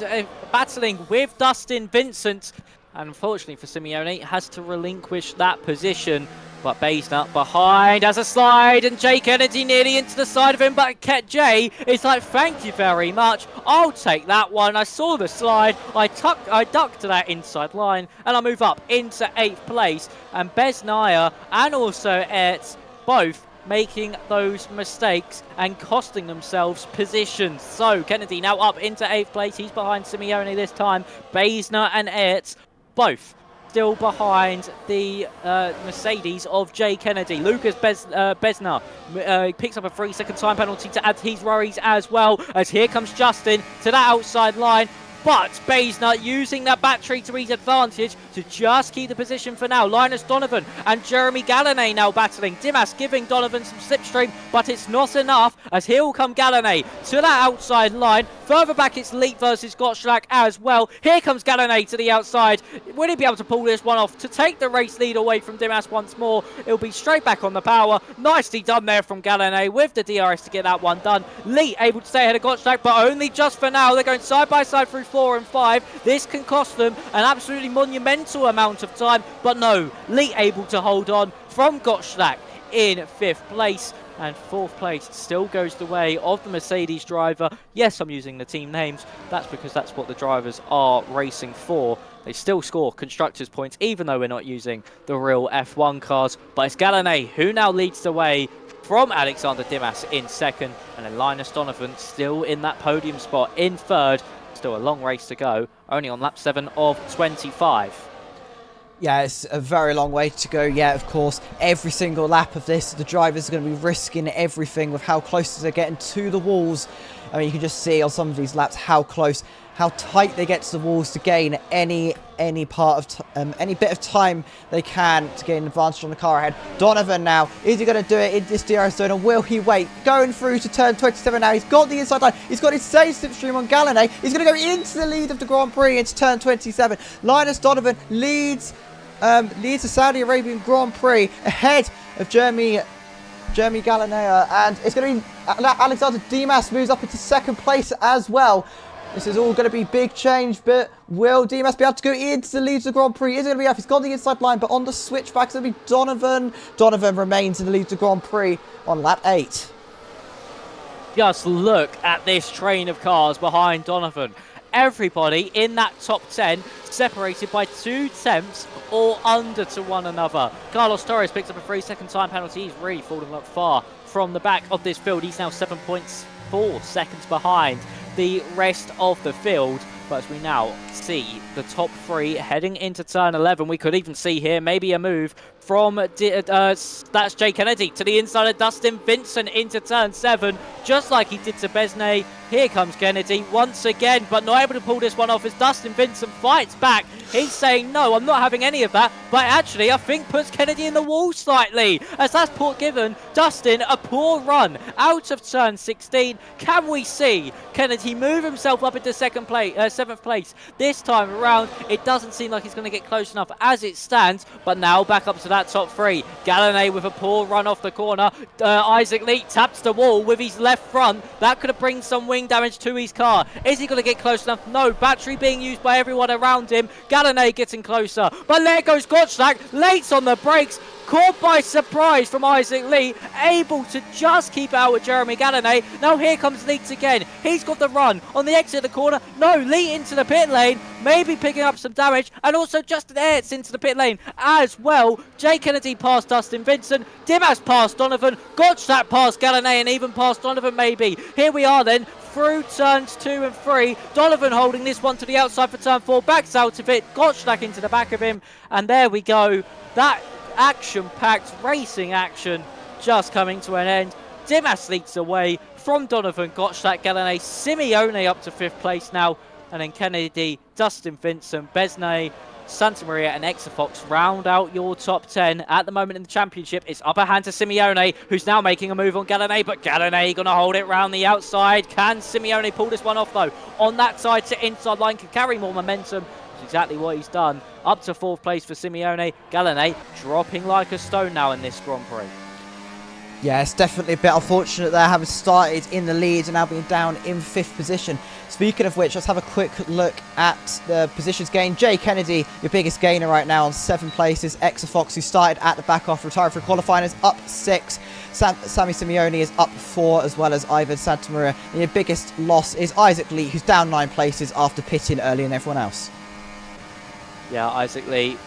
battling with Dustin Vincent. And unfortunately for Simeone, has to relinquish that position. But Beisner behind has a slide, and Jay Kennedy nearly into the side of him. But Jay is like, thank you very much. I'll take that one. I saw the slide. I ducked to that inside line, and I move up into 8th place. And Besnaya and also Ertz both making those mistakes and costing themselves positions. So Kennedy now up into 8th place. He's behind Simeone this time. Beisner and Ertz both still behind the Mercedes of Jay Kennedy. Lucas Besner picks up a 3-second time penalty to add to his worries as well, as here comes Justin to that outside line. But Beisner using that battery to his advantage to just keep the position for now. Linus Donovan and Jeremy Gadanay now battling. Dimas giving Donovan some slipstream, but it's not enough, as here will come Gadanay to that outside line. Further back it's Leet versus Gottschalk as well. Here comes Gadanay to the outside. Will he be able to pull this one off to take the race lead away from Dimas once more? It'll be straight back on the power. Nicely done there from Gadanay with the DRS to get that one done. Leet able to stay ahead of Gottschalk, but only just for now. They're going side by side through 4 and 5. This can cost them an absolutely monumental amount of time, but no, Lee able to hold on from Gottschalk in 5th place, and 4th place still goes the way of the Mercedes driver. Yes, I'm using the team names. That's because that's what the drivers are racing for. They still score constructors points even though we're not using the real F1 cars, but it's Gadanay who now leads the way from Alexander Dimas in 2nd, and then Linus Donovan still in that podium spot in 3rd. Still a long race to go, only on lap 7 of 25. Yeah, it's a very long way to go. Yeah, of course, every single lap of this, the drivers are going to be risking everything with how close they're getting to the walls. I mean, you can just see on some of these laps how close how tight they get to the walls to gain any part of any bit of time they can to gain an advantage on the car ahead. Donovan now, is he going to do it in this DRS zone, or will he wait? Going through to turn 27 now. He's got the inside line. He's got his same slipstream on Gallané. He's going to go into the lead of the Grand Prix into turn 27. Linus Donovan leads the Saudi Arabian Grand Prix ahead of Jeremy Gallané, and it's going to be Alexander Dimas moves up into second place as well. This is all going to be big change, but will Dimas be able to go into the lead of the Grand Prix? Is it going to be off? He's got the inside line, but on the switchback, it's going to be Donovan. Donovan remains in the lead of the Grand Prix on lap 8. Just look at this train of cars behind Donovan. Everybody in that top 10 separated by 2 tenths or under to one another. Carlos Torres picks up a 3-second time penalty. He's really fallen up far from the back of this field. He's now 7.4 seconds behind the rest of the field. But as we now see the top 3 heading into turn 11, we could even see here maybe a move from that's Jay Kennedy to the inside of Dustin Vincent into turn 7, just like he did to Besnay. Here comes Kennedy once again, but not able to pull this one off as Dustin Vincent fights back. He's saying, no, I'm not having any of that, but actually I think puts Kennedy in the wall slightly, as that's given Dustin a poor run out of turn 16. Can we see Kennedy move himself up into 7th place? This time around, it doesn't seem like he's going to get close enough as it stands, but now back up to that top 3. Gallané with a poor run off the corner. Isaac Lee taps the wall with his left front. That could have bring some wing damage to his car. Is he going to get close enough? No. Battery being used by everyone around him. Gallané getting closer. But there goes Gottschalk. Late on the brakes. Caught by surprise from Isaac Lee, able to just keep out with Jeremy Gallané. Now here comes Leeds again. He's got the run on the exit of the corner. No, Lee into the pit lane, maybe picking up some damage, and also Justin Aerts into the pit lane as well. Jay Kennedy past Dustin Vincent, Dimas past Donovan, Gottschalk past Gallané, and even past Donovan maybe. Here we are then, through turns 2 and 3. Donovan holding this one to the outside for turn 4, backs out of it, Gottschalk into the back of him, and there we go. That action-packed racing action just coming to an end. Dimas leads away from Donovan, Gottschalk, Gallané, Simeone up to 5th place now, and then Kennedy, Dustin Vincent, Besnay, Santa Maria and Exafox round out your top 10. At the moment in the championship, it's upper hand to Simeone, who's now making a move on Gallané, but Gallané going to hold it round the outside. Can Simeone pull this one off though? On that side to inside line, can carry more momentum. Exactly what he's done. Up to 4th place for Simeone. Gallané dropping like a stone now in this Grand Prix. Yeah, it's definitely a bit unfortunate there, having started in the lead and now being down in 5th position. Speaking of which, let's have a quick look at the positions gained. Jay Kennedy, your biggest gainer right now on 7 places. Exafox, who started at the back off, retired for qualifying, is up 6. Sammy Simeone is up 4, as well as Ivan Santamaria. And your biggest loss is Isaac Lee, who's down 9 places after pitting earlier than everyone else. Yeah, Isaac Lee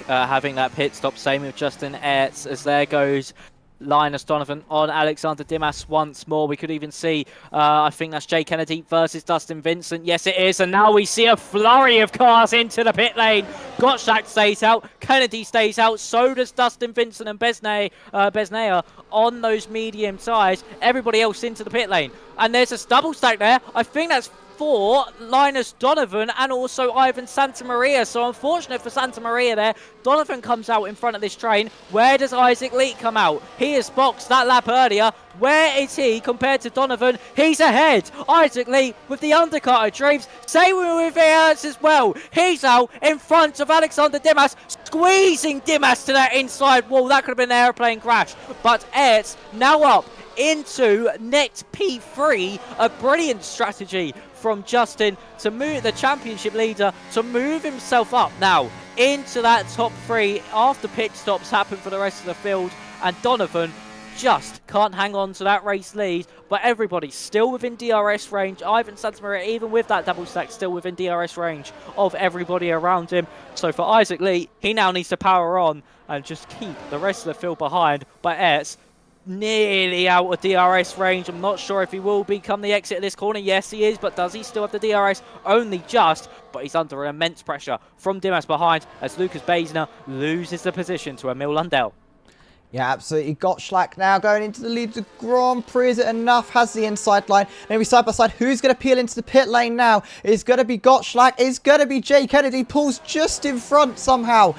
having that pit stop. Same with Justin Aerts, as there goes Linus Donovan on Alexander Dimas once more. We could even see, I think that's Jay Kennedy versus Dustin Vincent. Yes, it is. And now we see a flurry of cars into the pit lane. Gottschalk stays out. Kennedy stays out. So does Dustin Vincent and Besnay on those medium tyres. Everybody else into the pit lane. And there's a double stack there. I think that's for Linus Donovan and also Ivan Santamaria. So unfortunate for Santamaria there. Donovan comes out in front of this train. Where does Isaac Lee come out? He has boxed that lap earlier. Where is he compared to Donovan? He's ahead. Isaac Lee with the undercut of Dreams. Same with Aerts as well. He's out in front of Alexander Dimas, squeezing Dimas to that inside wall. That could have been an airplane crash. But Aerts now up into net P3. A brilliant strategy from Justin to move the championship leader to move himself up now into that top 3 after pit stops happen for the rest of the field, and Donovan just can't hang on to that race lead, but everybody's still within DRS range. Ivan Santamaria, even with that double stack, still within DRS range of everybody around him. So for Isaac Lee, he now needs to power on and just keep the rest of the field behind. But Aerts nearly out of DRS range. I'm not sure if he will become the exit of this corner. Yes, he is, but does he still have the DRS? Only just, but he's under immense pressure from Dimas behind as Lucas Baisner loses the position to Emil Lundell. Yeah, absolutely. Gottschalk now going into the lead of the Grand Prix. Is it enough? Has the inside line. Maybe side by side. Who's going to peel into the pit lane now? It's going to be Gottschalk. It's going to be Jay Kennedy. Pulls just in front somehow.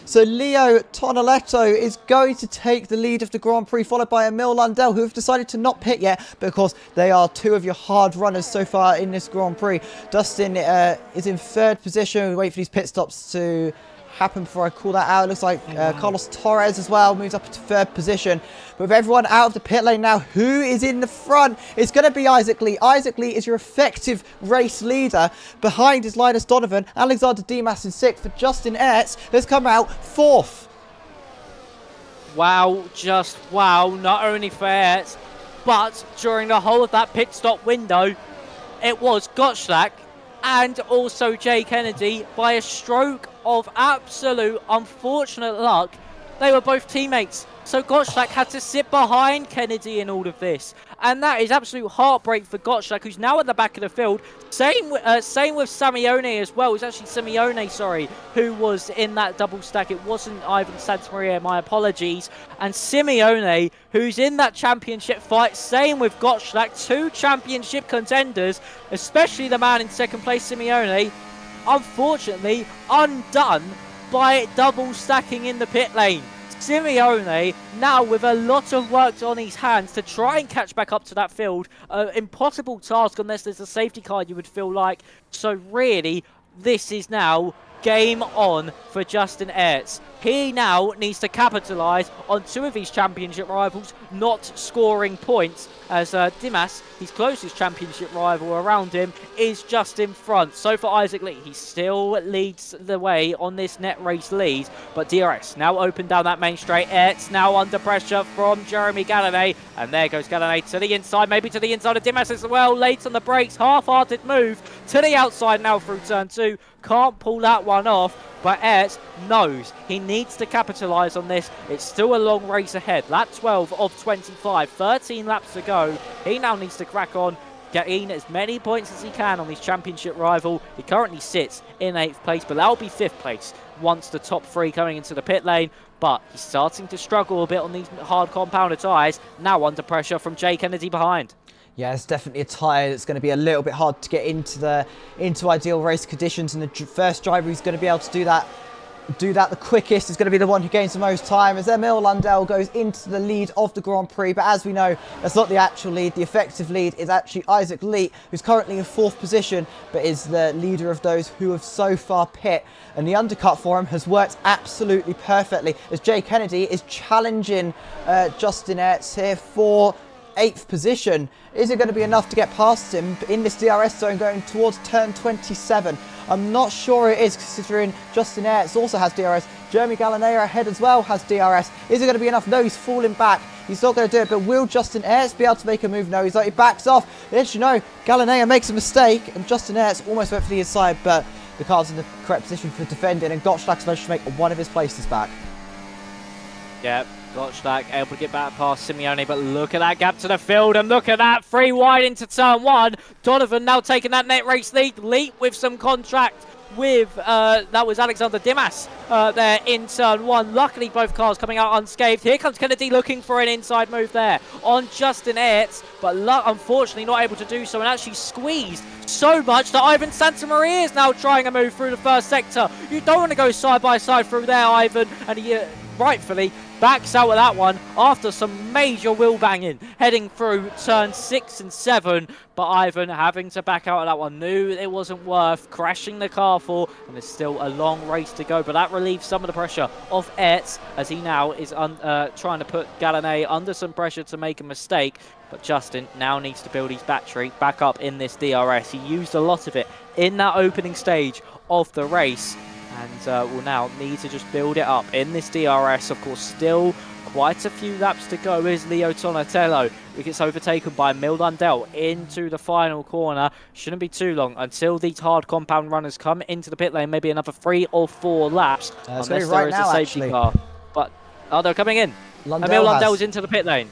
So Leo Tonoletto is going to take the lead of the Grand Prix, followed by Emil Lundell, who have decided to not pit yet because they are two of your hard runners so far in this Grand Prix. Dustin is in third position. We wait for these pit stops to happen before I call that out. It looks like Carlos Torres as well moves up to third position. But with everyone out of the pit lane now, who is in the front? It's going to be Isaac Lee. Isaac Lee is your effective race leader. Behind is Linus Donovan. Alexander Dimas in sixth. For Justin Ertz has come out fourth. Wow, just wow. Not only for Ertz, but during the whole of that pit stop window, it was Gottschalk and also Jay Kennedy. By a stroke of absolute unfortunate luck, they were both teammates. So Gottschalk had to sit behind Kennedy in all of this. And that is absolute heartbreak for Gottschalk, who's now at the back of the field. Same with Simeone as well. It was actually Simeone, sorry, who was in that double stack. It wasn't Ivan Santamaria, my apologies. And Simeone, who's in that championship fight. Same with Gottschalk, two championship contenders, especially the man in second place, Simeone, unfortunately undone by double stacking in the pit lane. Simeone now with a lot of work on his hands to try and catch back up to that field. Impossible task unless there's a safety car, you would feel like. So really, this is now game on for Justin Ertz. He now needs to capitalise on two of his championship rivals not scoring points, as Dimas, his closest championship rival around him, is just in front. So for Isaac Lee, he still leads the way on this net race lead, but DRS now open down that main straight. Ertz now under pressure from Jeremy Gallinet, and there goes Gallinet to the inside, maybe to the inside of Dimas as well. Late on the brakes, half-hearted move to the outside now through turn 2. Can't pull that one off, but Ertz knows he needs to capitalise on this. It's still a long race ahead. Lap 12 of 25, 13 laps to go. He now needs to crack on, get in as many points as he can on his championship rival. He currently sits in 8th place, but that'll be 5th place once the top three coming into the pit lane. But he's starting to struggle a bit on these hard compounder tyres. Now under pressure from Jay Kennedy behind. Yeah, it's definitely a tyre that's going to be a little bit hard to get into ideal race conditions, and the first driver who's going to be able to do that the quickest is going to be the one who gains the most time, as Emil Lundell goes into the lead of the Grand Prix. But as we know, that's not the actual lead. The effective lead is actually Isaac Lee, who's currently in 4th position, but is the leader of those who have so far pit. And the undercut for him has worked absolutely perfectly, as Jay Kennedy is challenging Justin Ertz here for 8th position. Is it going to be enough to get past him in this DRS zone going towards turn 27? I'm not sure it is, considering Justin Ertz also has DRS. Jeremy Gallinet ahead as well has DRS. Is it going to be enough? No, he's falling back. He's not going to do it, but will Justin Ertz be able to make a move? No, he backs off. As you know, Gallinet makes a mistake, and Justin Ertz almost went for the inside, but the car's in the correct position for defending, and Gottschalk's managed to make one of his places back. Yeah, Gottschalk able to get back past Simeone, but look at that gap to the field, and look at that, 3 wide into turn 1. Donovan now taking that net race lead, with some contract with, that was Alexander Dimas there in turn 1. Luckily, both cars coming out unscathed. Here comes Kennedy looking for an inside move there on Justin Ertz, but unfortunately not able to do so, and actually squeezed so much that Ivan Santamaria is now trying a move through the first sector. You don't want to go side by side through there, Ivan, and he rightfully backs out of that one after some major wheel banging heading through turn 6 and 7. But Ivan having to back out of that one, knew it wasn't worth crashing the car for, and there's still a long race to go. But that relieves some of the pressure of Ertz, as he now is trying to put Gallinet under some pressure to make a mistake. But Justin now needs to build his battery back up in this DRS. He used a lot of it in that opening stage of the race, and will now need to just build it up in this DRS. Of course, still quite a few laps to go is Leo Tonotello, who gets overtaken by Emil Lundell into the final corner. Shouldn't be too long until these hard compound runners come into the pit lane, maybe another 3 or 4 laps, unless there is a safety car. But, they're coming in. Emil Lundell's into the pit lane.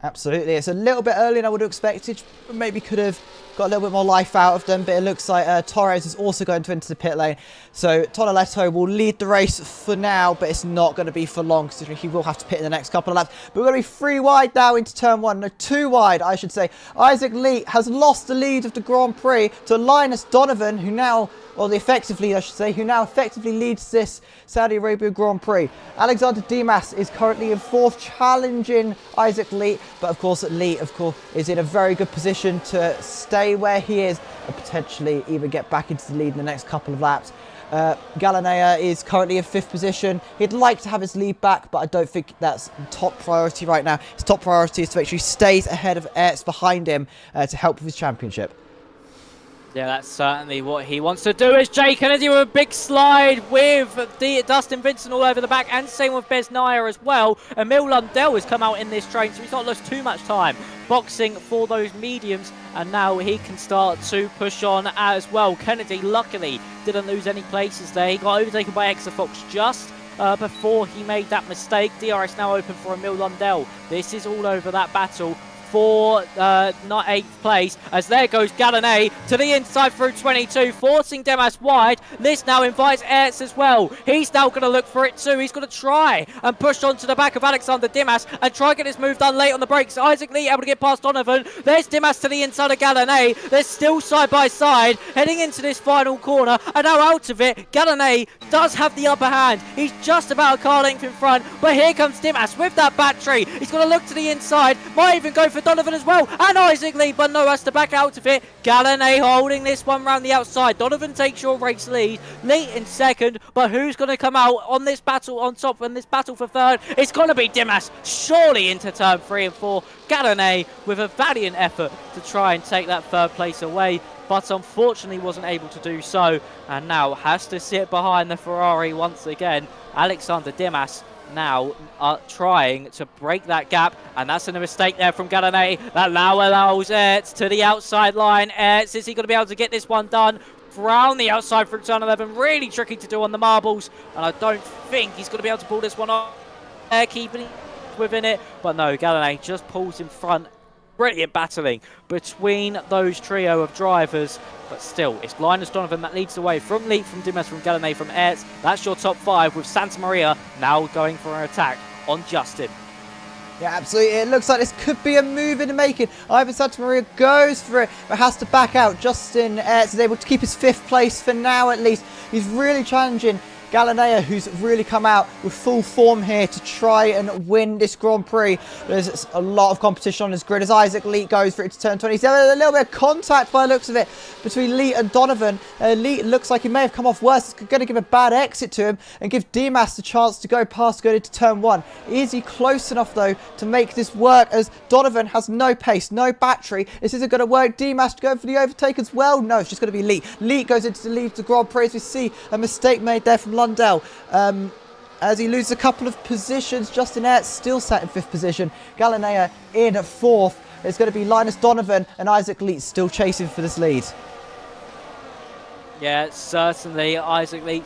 Absolutely. It's a little bit earlier than I would have expected. Maybe could have got a little bit more life out of them, but it looks like Torres is also going to enter the pit lane. So Tonoletto will lead the race for now, but it's not going to be for long, considering he will have to pit in the next couple of laps. But we're going to be 3 wide now into turn 1, no 2 wide, I should say. Isaac Lee has lost the lead of the Grand Prix to Linus Donovan, who now, or the effective lead, I should say, who now effectively leads this Saudi Arabia Grand Prix. Alexander Dimas is currently in 4th, challenging Isaac Lee, but of course Lee, is in a very good position to stay where he is and potentially even get back into the lead in the next couple of laps. Galanea is currently in 5th position. He'd like to have his lead back, but I don't think that's top priority right now. His top priority is to make sure he stays ahead of Ertz behind him to help with his championship. Yeah, that's certainly what he wants to do. As Jay Kennedy with a big slide with Dustin Vincent all over the back, and same with Besnaya as well. Emil Lundell has come out in this train, so he's not lost too much time boxing for those mediums, and now he can start to push on as well. Kennedy, luckily, didn't lose any places there. He got overtaken by Exafox just before he made that mistake. DRS now open for Emil Lundell. This is all over that battle for not 8th place, as there goes Galanay to the inside through 22, forcing Demas wide. This now invites Ertz as well. He's now going to look for it too. He's going to try and push onto the back of Alexander Dimas and try and get his move done late on the brakes. Isaac Lee able to get past Donovan. There's Dimas to the inside of Galanay. They're still side by side heading into this final corner, and now out of it, Galanay does have the upper hand. He's just about a car length in front, but here comes Dimas with that battery. He's going to look to the inside, might even go for Donovan as well, and Isaac Lee, but no, has to back out of it. Galanay holding this one round the outside. Donovan takes your race lead, late in 2nd, but who's going to come out on this battle on top, in this battle for 3rd? It's going to be Dimas, surely into turn 3 and 4. Galanay with a valiant effort to try and take that 3rd place away, but unfortunately wasn't able to do so, and now has to sit behind the Ferrari once again. Alexander Dimas now trying to break that gap, and that's a mistake there from Galanay. That now allows Ertz to the outside line. Ertz, is he going to be able to get this one done? Round the outside through turn 11, really tricky to do on the marbles, and I don't think he's going to be able to pull this one off. Keeping within it, but no, Galanay just pulls in front. Brilliant battling between those trio of drivers, but still, it's Linus Donovan that leads the way from Lee, from Dimas, from Galanay, from Ertz. That's your top 5, with Santa Maria now going for an attack on Justin. Yeah, absolutely. It looks like this could be a move in the making. Ivan Santa Maria goes for it, but has to back out. Justin Ertz is able to keep his 5th place for now, at least. He's really challenging Galanea, who's really come out with full form here to try and win this Grand Prix. There's a lot of competition on his grid as Isaac Lee goes for it to turn 20. So a little bit of contact by the looks of it between Lee and Donovan. Lee looks like he may have come off worse. It's going to give a bad exit to him and give Dimas the chance to go past, go into turn 1. Is he close enough though to make this work, as Donovan has no pace, no battery? This isn't going to work. Dimas going for the overtake as well. No, it's just going to be Lee. Lee goes into the lead of the Grand Prix, as we see a mistake made there from Lundell. As he loses a couple of positions. Justin Ertz still sat in 5th position. Galanea in 4th. It's going to be Linus Donovan and Isaac Lee still chasing for this lead. Yeah, certainly Isaac Lee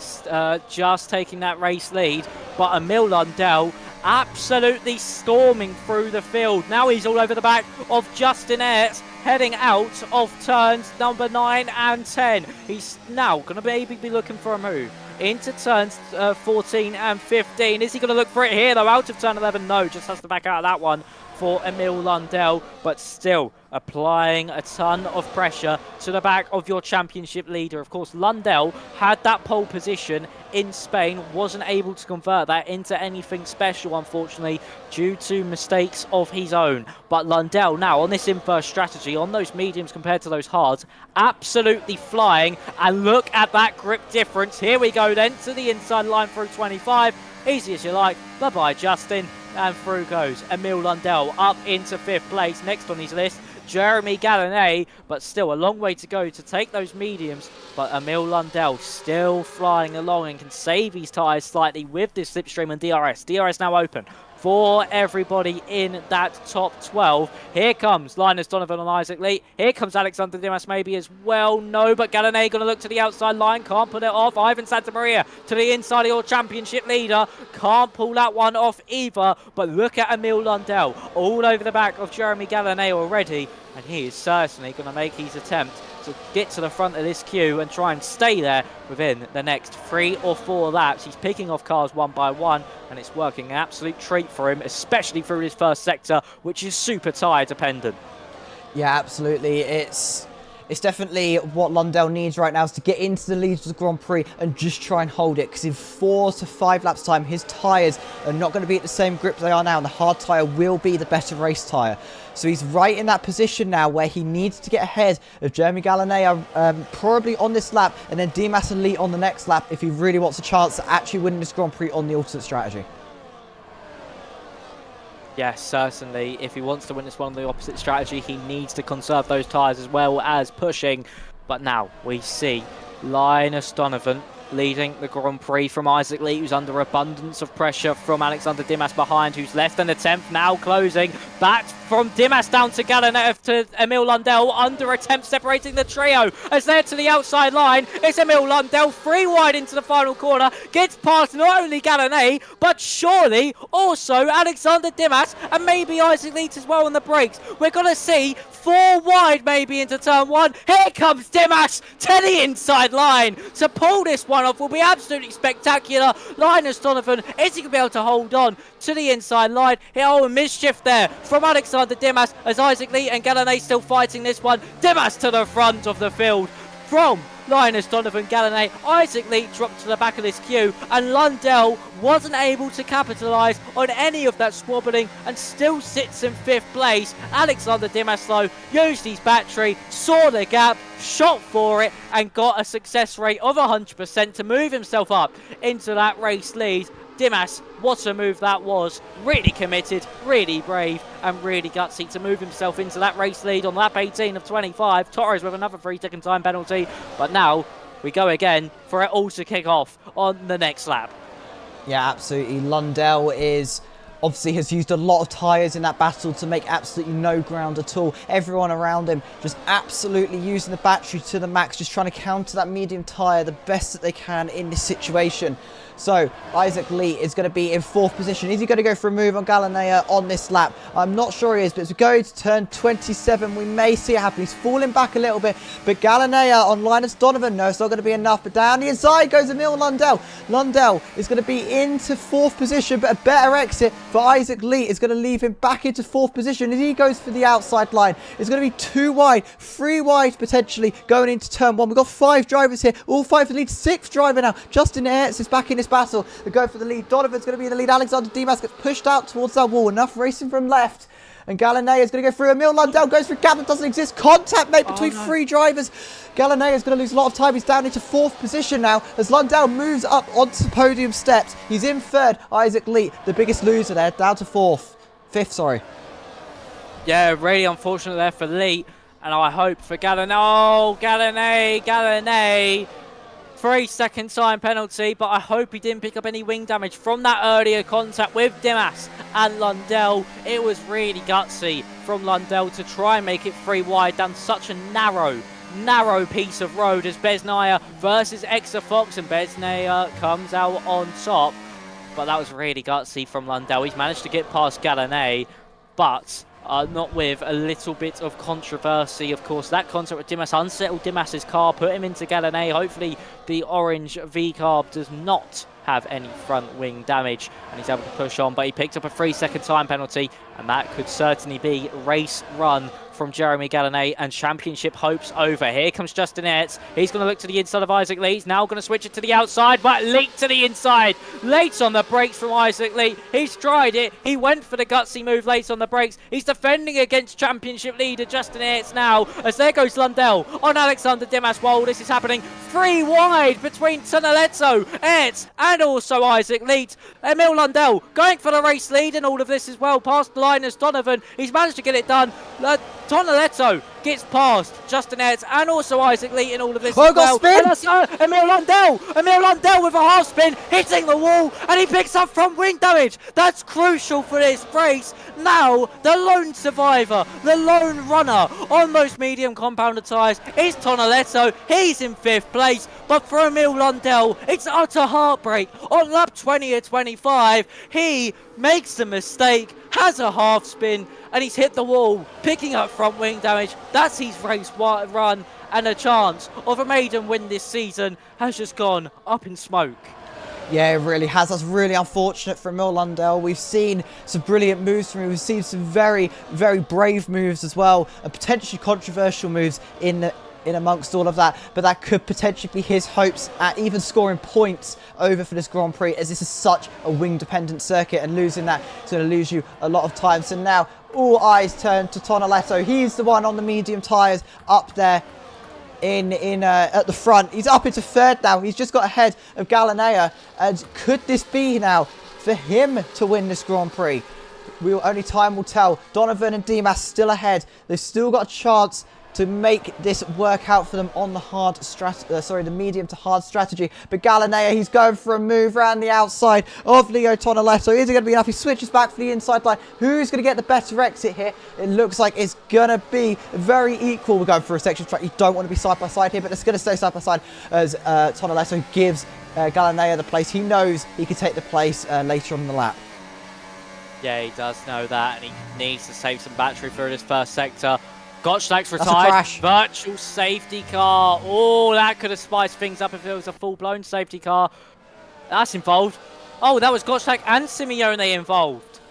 just taking that race lead, but Emil Lundell absolutely storming through the field. Now he's all over the back of Justin Ertz, heading out of turns number 9 and 10. He's now going to maybe be looking for a move into turns 14 and 15. Is he going to look for it here though? Out of turn 11, no, just has to back out of that one for Emil Lundell, but still applying a ton of pressure to the back of your championship leader. Of course, Lundell had that pole position in Spain, wasn't able to convert that into anything special, unfortunately, due to mistakes of his own. But Lundell now on this inverse strategy, on those mediums compared to those hards, absolutely flying, and look at that grip difference. Here we go then to the inside line through 25. Easy as you like. Bye-bye, Justin. And through goes Emil Lundell up into 5th place. Next on his list, Jeremy Galanay, but still a long way to go to take those mediums. But Emil Lundell still flying along and can save his tyres slightly with this slipstream and DRS. DRS now open for everybody in that top 12. Here comes Linus Donovan on Isaac Lee. Here comes Alexander Dimas maybe as well. No, but Gallané going to look to the outside line. Can't put it off. Ivan Santamaria to the inside of your championship leader. Can't pull that one off either. But look at Emil Lundell all over the back of Jeremy Gallané already. And he is certainly going to make his attempt to get to the front of this queue and try and stay there within the next 3 or 4 laps. He's picking off cars one by one, and it's working an absolute treat for him, especially through his first sector, which is super tyre dependent. Yeah, absolutely. It's definitely what Lundell needs right now, is to get into the lead of the Grand Prix and just try and hold it, because in 4 to 5 laps time, his tyres are not going to be at the same grip they are now, and the hard tyre will be the better race tyre. So he's right in that position now where he needs to get ahead of Jeremy Gallané probably on this lap, and then Dimas and Lee on the next lap if he really wants a chance at actually winning this Grand Prix on the alternate strategy. Yes, certainly. If he wants to win this one on the opposite strategy, he needs to conserve those tyres as well as pushing. But now we see Linus Donovan leading the Grand Prix from Isaac Lee, who's under abundance of pressure from Alexander Dimas behind, who's left an attempt, now closing. Back from Dimas down to Gallané, to Emil Lundell, under attempt separating the trio. As they're to the outside line, it's Emil Lundell, 3 wide into the final corner, gets past not only Gallané, but surely also Alexander Dimas, and maybe Isaac Lee as well on the brakes. We're going to see 4 wide maybe into turn 1. Here comes Dimas to the inside line. To pull this one off will be absolutely spectacular. Linus Donovan, is he going to be able to hold on to the inside line? Oh, a mischief there from Alexander Dimas as Isaac Lee and Gallané still fighting this one. Dimas to the front of the field from Linus Donovan, Gallané. Isaac Lee dropped to the back of this queue, and Lundell wasn't able to capitalise on any of that squabbling and still sits in 5th place. Alexander Dimas, though, used his battery, saw the gap, shot for it, and got a success rate of 100% to move himself up into that race lead. Dimas, what a move that was. Really committed, really brave, and really gutsy to move himself into that race lead on lap 18 of 25. Torres with another 3-second time penalty. But now we go again for it all to kick off on the next lap. Yeah, absolutely. Lundell obviously has used a lot of tyres in that battle to make absolutely no ground at all. Everyone around him just absolutely using the battery to the max, just trying to counter that medium tyre the best that they can in this situation. So Isaac Lee is going to be in 4th position. Is he going to go for a move on Gallané on this lap? I'm not sure he is, but as we go to turn 27, we may see it happen. He's falling back a little bit, but Gallané on Linus Donovan, no, it's not going to be enough. But down the inside goes Emil Lundell. Lundell is going to be into 4th position, but a better exit for Isaac Lee is going to leave him back into 4th position as he goes for the outside line. It's going to be 2 wide, 3 wide potentially going into turn 1. We've got 5 drivers here, all 5 for the lead. 6th driver now. Justin Ertz is back in this battle. They go for the lead. Donovan's going to be in the lead. Alexander Dimas gets pushed out towards that wall. Enough racing from left. And Gallané is going to go through. Emil Lundell goes through a gap that doesn't exist. Contact made between 3 drivers. Gallané is going to lose a lot of time. He's down into 4th position now as Lundell moves up onto the podium steps. He's in 3rd. Isaac Lee, the biggest loser there, down to 5th, sorry. Yeah, really unfortunate there for Lee. And I hope for Gallané. Oh, Gallané. 3-second time penalty, but I hope he didn't pick up any wing damage from that earlier contact with Dimas and Lundell. It was really gutsy from Lundell to try and make it 3 wide down such a narrow piece of road as Besnaya versus Exa Fox, and Besnaya comes out on top. But that was really gutsy from Lundell. He's managed to get past Gallané, but not with a little bit of controversy. Of course, that contact with Dimas unsettled Dimas's car, put him into Gallané. Hopefully the orange V-carb does not have any front wing damage and he's able to push on, but he picked up a 3-second time penalty, and that could certainly be race run from Jeremy Gallané, and championship hopes over. Here comes Justin Ertz. He's going to look to the inside of Isaac Lee. He's now going to switch it to the outside, but late to the inside. Late on the brakes from Isaac Lee. He's tried it. He went for the gutsy move late on the brakes. He's defending against championship leader Justin Ertz now, as there goes Lundell on Alexander Dimas while this is happening. 3 wide between Tonelezzo, Ertz, and also Isaac Lee. Emil Lundell going for the race lead in all of this as well, past Linus Donovan. He's managed to get it done. Tonelezzo gets past Justin Edds and also Isaac Lee in all of this Oh, as well. got spin! And that's Emil Lundell! Emil Lundell with a half spin, hitting the wall, and he picks up front wing damage. That's crucial for this race. Now, the lone survivor, the lone runner on those medium compounder tyres is Tonoletto. He's in 5th place, but for Emil Lundell, it's utter heartbreak. On lap 20 of 25, he makes a mistake, has a half spin, and he's hit the wall, picking up front wing damage. That's his race run, and a chance of a maiden win this season has just gone up in smoke. Yeah, it really has. That's really unfortunate for Emil Lundell. We've seen some brilliant moves from him. We've seen some very, very brave moves as well, and potentially controversial moves in amongst all of that, but that could potentially be his hopes at even scoring points over for this Grand Prix, as this is such a wing-dependent circuit, and losing that is going to lose you a lot of time. So now all eyes turn to Tonoletto. He's the one on the medium tyres up there at the front. He's up into 3rd now. He's just got ahead of Galinea, and could this be now for him to win this Grand Prix? Only time will tell. Donovan and Dimas still ahead. They've still got a chance to make this work out for them on the medium to hard strategy. But Galinea, he's going for a move around the outside of Leo Tonoletto. Is it going to be enough? He switches back for the inside line. Who's going to get the better exit here? It looks like it's going to be very equal. We're going for a section track. You don't want to be side by side here, but it's going to stay side by side as Tonoletto gives Galinea the place. He knows he can take the place later on in the lap. Yeah, he does know that, and he needs to save some battery for this first sector. Gottschalk's That's a retired. crash. Virtual safety car. Oh, that could have spiced things up if it was a full-blown safety car. That's involved. Oh, that was Gottschalk and Simeone involved.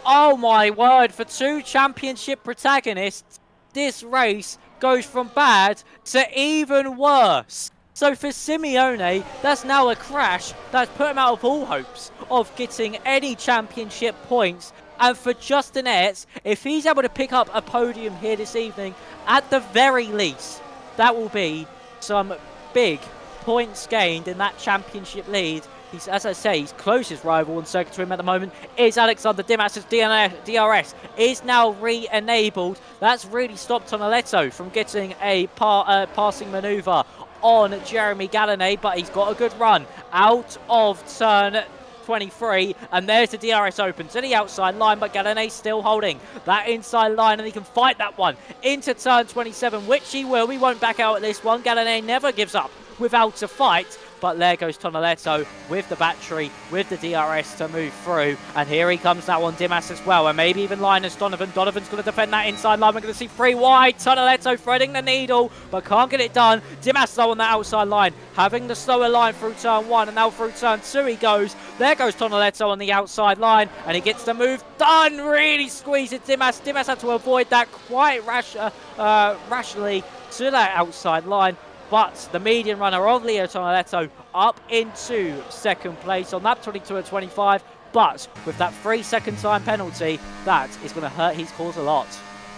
Oh, my word. For 2 championship protagonists, this race goes from bad to even worse. So for Simeone, that's now a crash that's put him out of all hopes of getting any championship points. And for Justin Edds, if he's able to pick up a podium here this evening, at the very least, that will be some big points gained in that championship lead. He's, as I say, his closest rival on circuit to him at the moment is Alexander Dimas' DRS is now re-enabled. That's really stopped Tonoletto from getting a passing manoeuvre on Jeremy Galinea, but he's got a good run out of turn 23, and there's the DRS open to the outside line, but Galinea still holding that inside line, and he can fight that one into turn 27, which he will. We won't back out at this one. Galinea never gives up without a fight, but there goes Tonoletto with the battery, with the DRS to move through, and here he comes now on Dimas as well, and maybe even Linus Donovan. Donovan's going to defend that inside line. We're going to see 3 wide. Tonoletto threading the needle, but can't get it done. Dimas though on that outside line, having the slower line through turn 1, and now through turn 2 he goes. There goes Tonoletto on the outside line, and he gets the move done. Really squeezed it, Dimas. Dimas had to avoid that quite rashly to that outside line. But the median runner of Leo Tonoletto up into 2nd place on lap 22 of 25. But with that 3-second time penalty, that is going to hurt his cause a lot.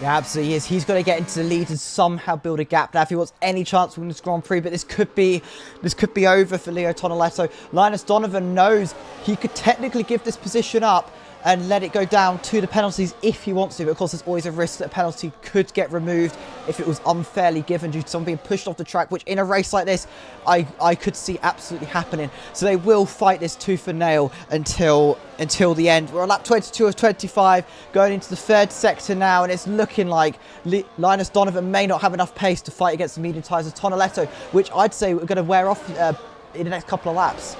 Yeah, absolutely is. He's got to get into the lead and somehow build a gap now if he wants any chance to win this Grand Prix. But this could be over for Leo Tonoletto. Linus Donovan knows he could technically give this position up and let it go down to the penalties if he wants to. But of course, there's always a risk that a penalty could get removed if it was unfairly given due to someone being pushed off the track, which in a race like this, I could see absolutely happening. So they will fight this tooth and nail until the end. We're on lap 22 of 25, going into the 3rd sector now, and it's looking like Linus Donovan may not have enough pace to fight against the medium tyres of Tonoletto, which I'd say we're going to wear off in the next couple of laps.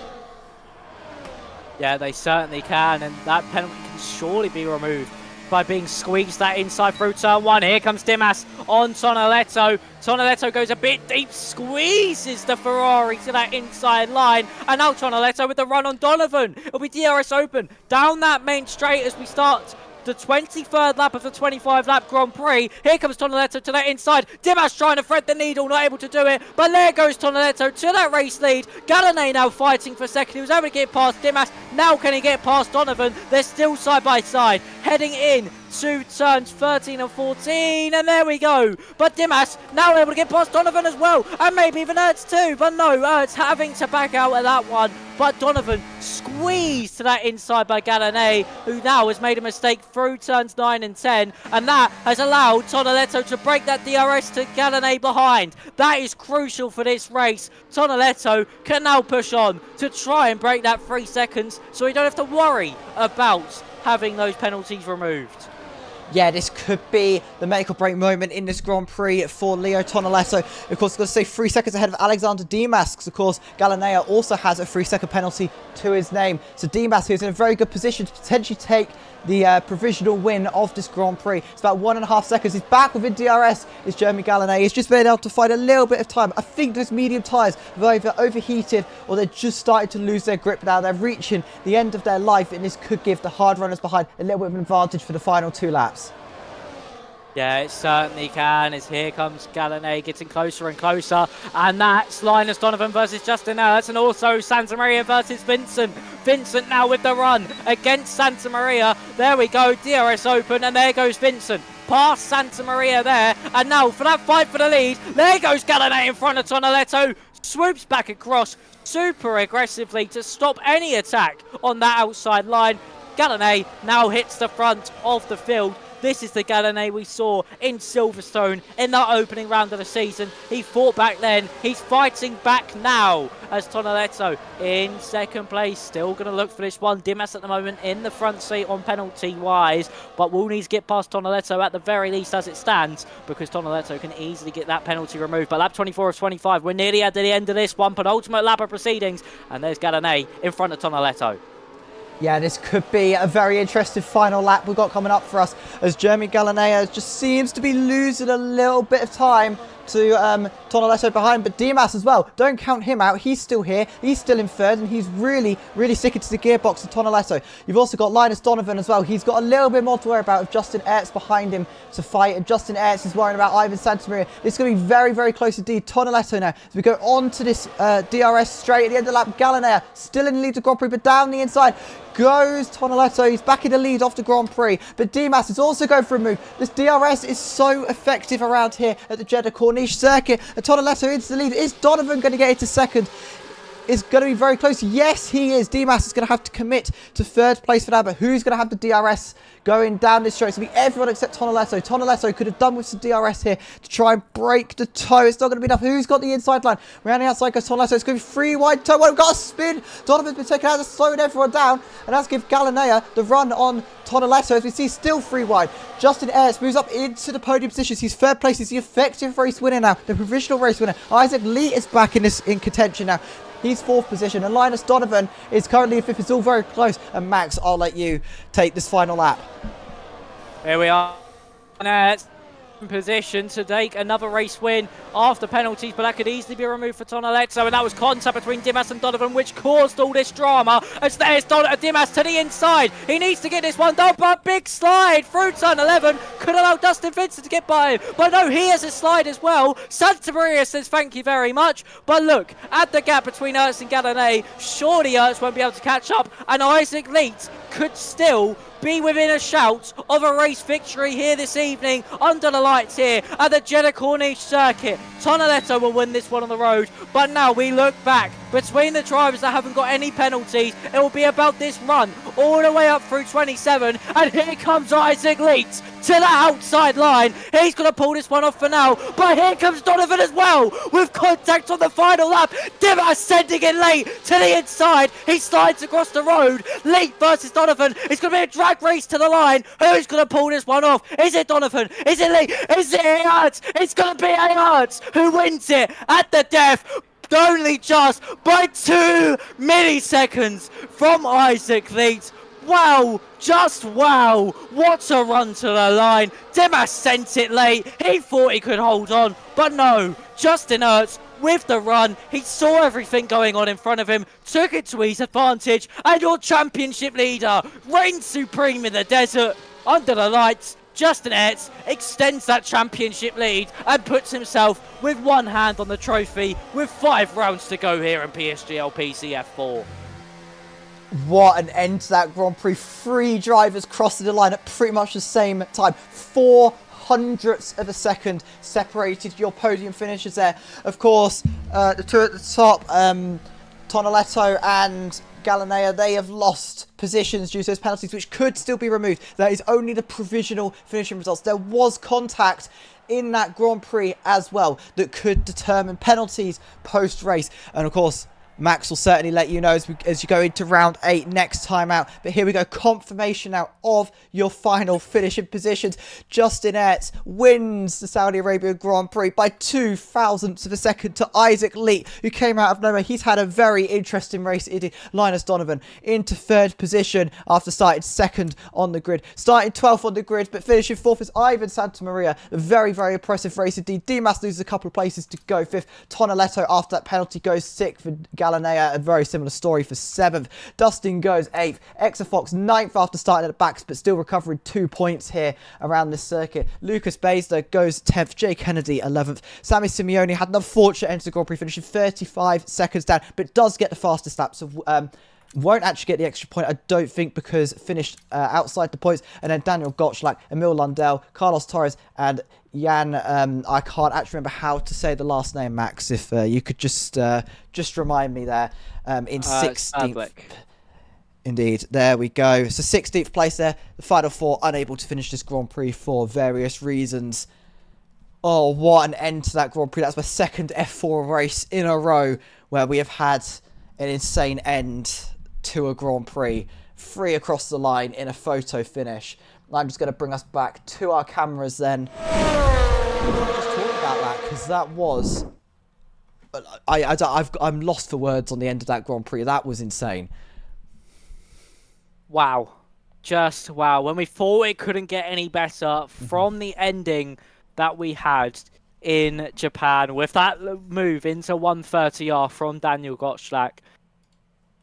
Yeah, they certainly can, and that penalty can surely be removed by being squeezed that inside through turn 1. Here comes Dimas on Tonoletto. Tonoletto goes a bit deep, squeezes the Ferrari to that inside line, and now Tonoletto with the run on Donovan. It'll be DRS open down that main straight as we start the 23rd lap of the 25-lap Grand Prix. Here comes Tonoletto to that inside. Dimas trying to thread the needle, not able to do it. But there goes Tonoletto to that race lead. Galinea now fighting for 2nd. He was able to get past Dimas. Now can he get past Donovan? They're still side by side, heading in 2 turns, 13 and 14, and there we go. But Dimas now able to get past Donovan as well, and maybe even Ertz too. But no, Ertz having to back out of that one. But Donovan squeezed to that inside by Galanet, who now has made a mistake through turns 9 and 10, and that has allowed Tonoletto to break that DRS to Galanet behind. That is crucial for this race. Tonoletto can now push on to try and break that 3 seconds, so he don't have to worry about having those penalties removed. Yeah, this could be the make or break moment in this Grand Prix for Leo Tonoletto. Of course, I've got to say 3 seconds ahead of Alexander Dimas, because of course Galanea also has a 3-second penalty to his name. So Dimas is in a very good position to potentially take the provisional win of this Grand Prix. It's about 1.5 seconds. He's back within DRS. Is Jeremy Galanea. He's just been able to find a little bit of time. I think those medium tyres have either overheated or they're just starting to lose their grip now. They're reaching the end of their life, and this could give the hard runners behind a little bit of an advantage for the final 2 laps. Yeah, it certainly can, as here comes Galanet getting closer and closer, and that's Linus Donovan versus Justin Ertz, and also Santa Maria versus Vincent. Vincent now with the run against Santa Maria. There we go, DRS open, and there goes Vincent. Past Santa Maria there, and now for that fight for the lead, there goes Galanet in front of Tonoletto, swoops back across super aggressively to stop any attack on that outside line. Galanet now hits the front of the field. This is the Galanet we saw in Silverstone in that opening round of the season. He fought back then. He's fighting back now as Tonoletto in second place. Still going to look for this one. Dimas at the moment in the front seat on penalty-wise, but will need to get past Tonoletto at the very least as it stands, because Tonoletto can easily get that penalty removed. But lap 24 of 25, we're nearly at the end of this one, penultimate lap of proceedings, and there's Galanet in front of Tonoletto. Yeah, this could be a very interesting final lap we've got coming up for us, as Jeremy Galanea just seems to be losing a little bit of time to Tonoletto behind, but Dimas as well. Don't count him out. He's still here. He's still in third, and he's really sticking to the gearbox of Tonoletto. You've also got Linus Donovan as well. He's got a little bit more to worry about with Justin Ertz behind him to fight, and Justin Ertz is worrying about Ivan Santamaria. It's going to be very close indeed. Tonoletto now, as we go on to this DRS straight at the end of the lap. Galanea still in the lead of Grand Prix, but down the inside goes Tonoletto. He's back in the lead off the Grand Prix, but Dimas is also going for a move. This DRS is so effective around here at the Jeddah Corniche circuit, and Tonoletto into the lead. Is Donovan going to get into second? Is going to be very close. Yes, he is. Dimas is going to have to commit to third place for that, but who's going to have the DRS going down this straight? It's going to be everyone except Tonoletto. Tonoletto could have done with some DRS here to try and break the toe. It's not going to be enough. Who's got the inside line? Around the outside goes Tonoletto. It's going to be 3 wide toe. Well, we've got a spin. Donovan's been taken out, just slowing everyone down, and that's give Galanea the run on Tonoletto, as we see still 3 wide. Justin Ertz moves up into the podium positions. He's third place. He's the effective race winner now, the provisional race winner. Isaac Lee is back in contention now. He's 4th position, and Linus Donovan is currently in 5th. It's all very close. And Max, I'll let you take this final lap. Here we are. Ertz in position to take another race win after penalties, but that could easily be removed for Tonoletto, and that was contact between Dimas and Donovan which caused all this drama. As there's Dimas to the inside. He needs to get this one done, but big slide through turn 11 could allow Dustin Vincent to get by him, but no, he has a slide as well. Santa Maria says thank you very much, but look at the gap between Ertz and Galanet. Surely Ertz won't be able to catch up, and Isaac Leet could still be within a shout of a race victory here this evening under the lights here at the Jeddah Corniche circuit. Tonoletto will win this one on the road, but now we look back between the drivers that haven't got any penalties. It will be about this run all the way up through 27, and here comes Isaac Leet to the outside line. He's going to pull this one off for now, but here comes Donovan as well with contact on the final lap. Dimas sending it late to the inside. He slides across the road. Leet versus Donovan. It's going to be a drag race to the line. Who's going to pull this one off? Is it Donovan? Is it Leet? Is it Ertz? It's going to be Ertz who wins it at the death, only just by 2 milliseconds from Isaac Leet. Wow, just wow, what a run to the line. Dimas sent it late. He thought he could hold on, but no, Justin Ertz with the run. He saw everything going on in front of him, took it to his advantage, and your championship leader reigns supreme in the desert under the lights. Justin Ertz extends that championship lead and puts himself with one hand on the trophy with 5 rounds to go here in PSGL PCF4. What an end to that Grand Prix. 3 drivers crossing the line at pretty much the same time. 400ths of a second separated your podium finishes there. Of course, the two at the top, Tonoletto and Galanea, they have lost positions due to those penalties, which could still be removed. That is only the provisional finishing results. There was contact in that Grand Prix as well that could determine penalties post-race. And of course, Max will certainly let you know as you go into round 8 next time out. But here we go, confirmation now of your final finishing positions. Justin Ertz wins the Saudi Arabia Grand Prix by 0.02 of a second to Isaac Leet, who came out of nowhere. He's had a very interesting race. Linus Donovan into 3rd position after starting 2nd on the grid. Starting 12th on the grid, but finishing 4th is Ivan Santamaria. A very, very impressive race indeed. Dimas loses a couple of places to go 5th. Tonoletto, after that penalty, goes 6th for Galanea, a very similar story for 7th. Dustin goes 8th. Exafox 9th after starting at the backs, but still recovering 2 points here around this circuit. Lucas Baisler goes 10th. Jay Kennedy 11th. Sammy Simeone had an unfortunate end to the Grand Prix, finishing 35 seconds down, but does get the fastest lap, so won't actually get the extra point, I don't think, because finished outside the points. And then Daniel Gottschalk, Emil Lundell, Carlos Torres, and Jan, I can't actually remember how to say the last name, Max, if you could just remind me there, in 16th. Indeed, there we go. So 16th place there. The final 4 unable to finish this Grand Prix for various reasons. Oh, what an end to that Grand Prix. That's my 2nd F4 race in a row where we have had an insane end to a Grand Prix. 3 across the line in a photo finish. I'm just going to bring us back to our cameras then. Just talk about that, because that was... I'm lost for words on the end of that Grand Prix. That was insane. Wow. Just wow. When we thought it couldn't get any better, from the ending that we had in Japan with that move into 130R from Daniel Gottschalk,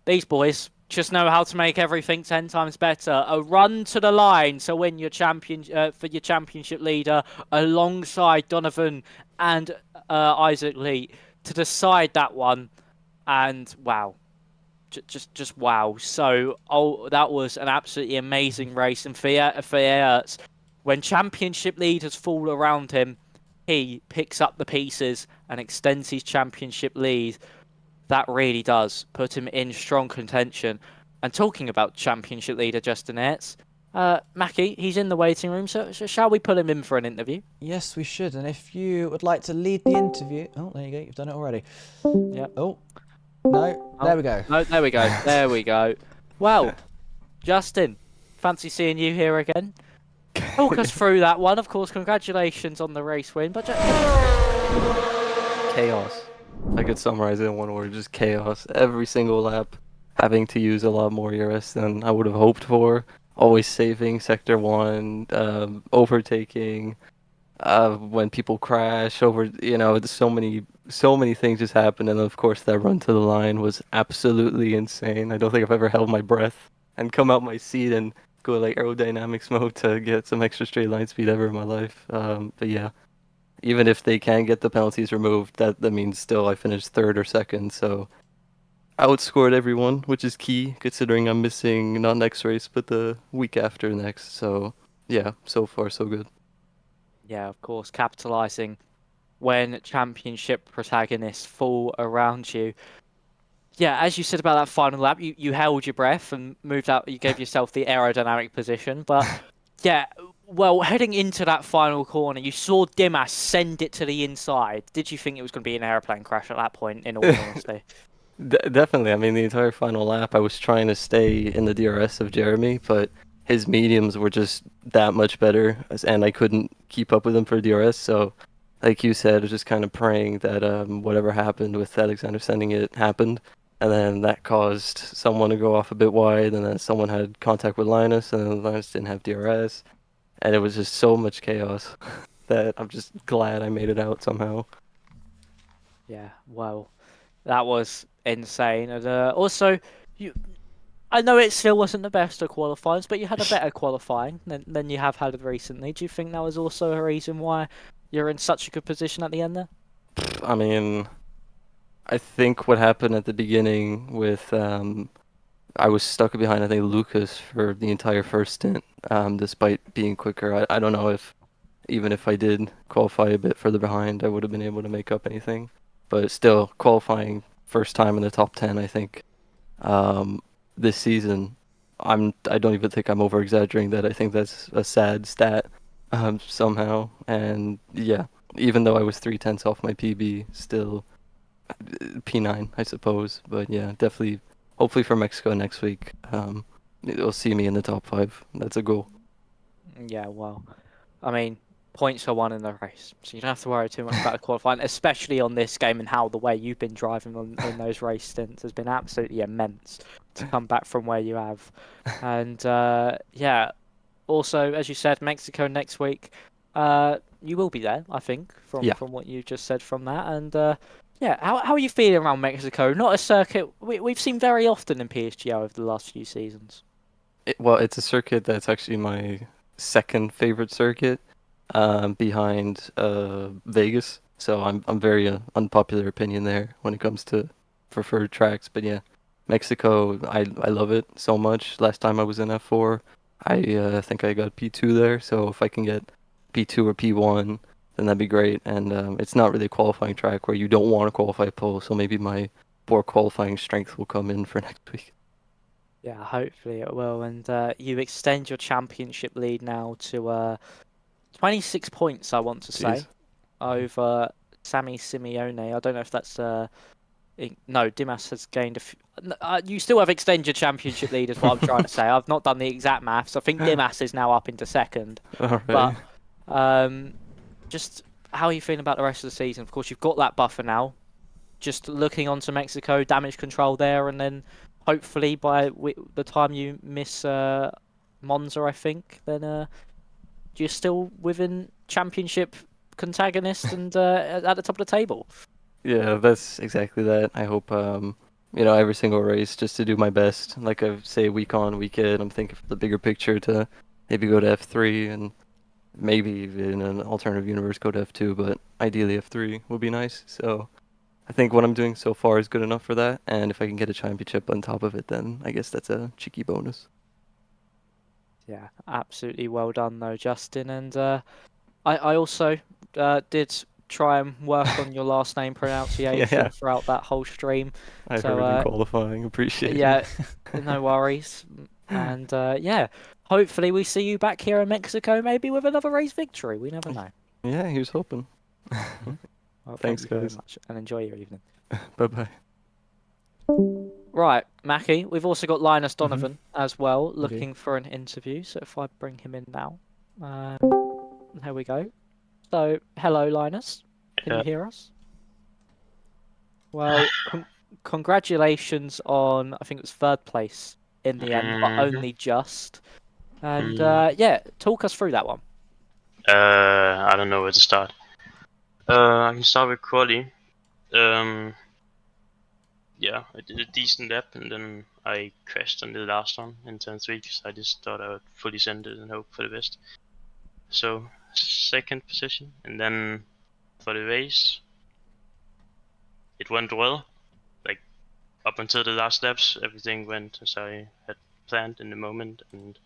these boys just know how to make everything 10 times better. A run to the line to win your for your championship leader alongside Donovan and Isaac Lee to decide that one. And wow, just wow. So that was an absolutely amazing race. And for Ertz, when championship leaders fall around him, he picks up the pieces and extends his championship lead. That really does put him in strong contention. And talking about championship leader Justin Ertz, Mackie, he's in the waiting room, so shall we put him in for an interview? Yes, we should. And if you would like to lead the interview... Oh, there you go. You've done it already. Yep. Oh, no. There we go. No, there we go. There we go. Well, Justin, fancy seeing you here again. Talk us through that one. Of course, congratulations on the race win. But chaos. If I could summarize it in one word, just chaos. Every single lap having to use a lot more ERS than I would have hoped for. Always saving Sector 1, overtaking, when people crash, so many things just happened. And of course that run to the line was absolutely insane. I don't think I've ever held my breath and come out my seat and go like aerodynamics mode to get some extra straight line speed ever in my life. But yeah. Even if they can get the penalties removed, that means still I finished 3rd or 2nd, so I outscored everyone, which is key, considering I'm missing not next race, but the week after next, so yeah, so far so good. yeah, of course, capitalising when championship protagonists fall around you. Yeah, as you said about that final lap, you held your breath and moved out, you gave yourself the aerodynamic position, but yeah... Well, heading into that final corner, you saw Dimas send it to the inside. Did you think it was going to be an aeroplane crash at that point, in all honesty? Definitely. I mean, the entire final lap, I was trying to stay in the DRS of Jeremy, but his mediums were just that much better, and I couldn't keep up with him for DRS, so like you said, I was just kind of praying that whatever happened with Alexander sending it happened, and then that caused someone to go off a bit wide, and then someone had contact with Linus, and then Linus didn't have DRS. And it was just so much chaos that I'm just glad I made it out somehow. Yeah, well, that was insane. And also, I know it still wasn't the best of qualifyings, but you had a better qualifying than you have had recently. Do you think that was also a reason why you're in such a good position at the end there? I mean, I think what happened at the beginning with I was stuck behind, I think, Lucas for the entire first stint, despite being quicker. I don't know if, even if I did qualify a bit further behind, I would have been able to make up anything. But still, qualifying first time in the top 10, I think, this season, I don't even think I'm over exaggerating that. I think that's a sad stat, somehow. And yeah, even though I was 3/10 off my PB, still P9, I suppose. But yeah, definitely, hopefully for Mexico next week, it'll see me in the top 5. That's a goal. Yeah, well, I mean, points are won in the race, so you don't have to worry too much about the qualifying, especially on this game and how the way you've been driving in those race stints has been absolutely immense to come back from where you have. And yeah, also, as you said, Mexico next week. You will be there, I think, from what you just said from that. And yeah, how are you feeling around Mexico? Not a circuit we've seen very often in PSGL over the last few seasons. Well, it's a circuit that's actually my second favorite circuit, behind Vegas. So I'm very unpopular opinion there when it comes to preferred tracks. But yeah, Mexico, I love it so much. Last time I was in F4, I think I got P2 there. So if I can get P2 or P1, then that'd be great. And it's not really a qualifying track where you don't want to qualify pole. So maybe my poor qualifying strength will come in for next week. Yeah, hopefully it will. And you extend your championship lead now to 26 points, I want to say, over Sammy Simeone. I don't know if that's no, Dimas has gained a few. You still have extended your championship lead, is what I'm trying to say. I've not done the exact maths. I think Dimas is now up into second. All right. But just how are you feeling about the rest of the season? Of course, you've got that buffer now. Just looking onto Mexico, damage control there, and then hopefully by the time you miss Monza, I think, then you're still within championship contagonist and at the top of the table. Yeah, that's exactly that. I hope, every single race just to do my best. Like I say, week on, week in, I'm thinking for the bigger picture to maybe go to F3 and maybe in an alternative universe go to F2, but ideally F3 would be nice. So I think what I'm doing so far is good enough for that. And if I can get a championship on top of it, then I guess that's a cheeky bonus. Yeah, absolutely well done though, Justin. And I also did try and work on your last name pronunciation throughout that whole stream. I've heard in qualifying. Appreciate it. Yeah, no worries. And yeah, hopefully we see you back here in Mexico, maybe with another race victory. We never know. Yeah, he was hoping. Well, Thanks, thank you guys. very much, and enjoy your evening. Bye-bye. Right, Mackie, we've also got Linus Donovan as well, looking for an interview. So if I bring him in now, there we go. So, hello, Linus. Can you hear us? Well, congratulations on, I think it was third place in the end, but only just. And yeah, talk us through that one. I don't know where to start. I can start with quali. Yeah, I did a decent lap and then I crashed on the last one in turn 3 because I just thought I would fully send it and hope for the best. So, second position, and then for the race, it went well. Like, up until the last laps, everything went as I had planned in the moment, and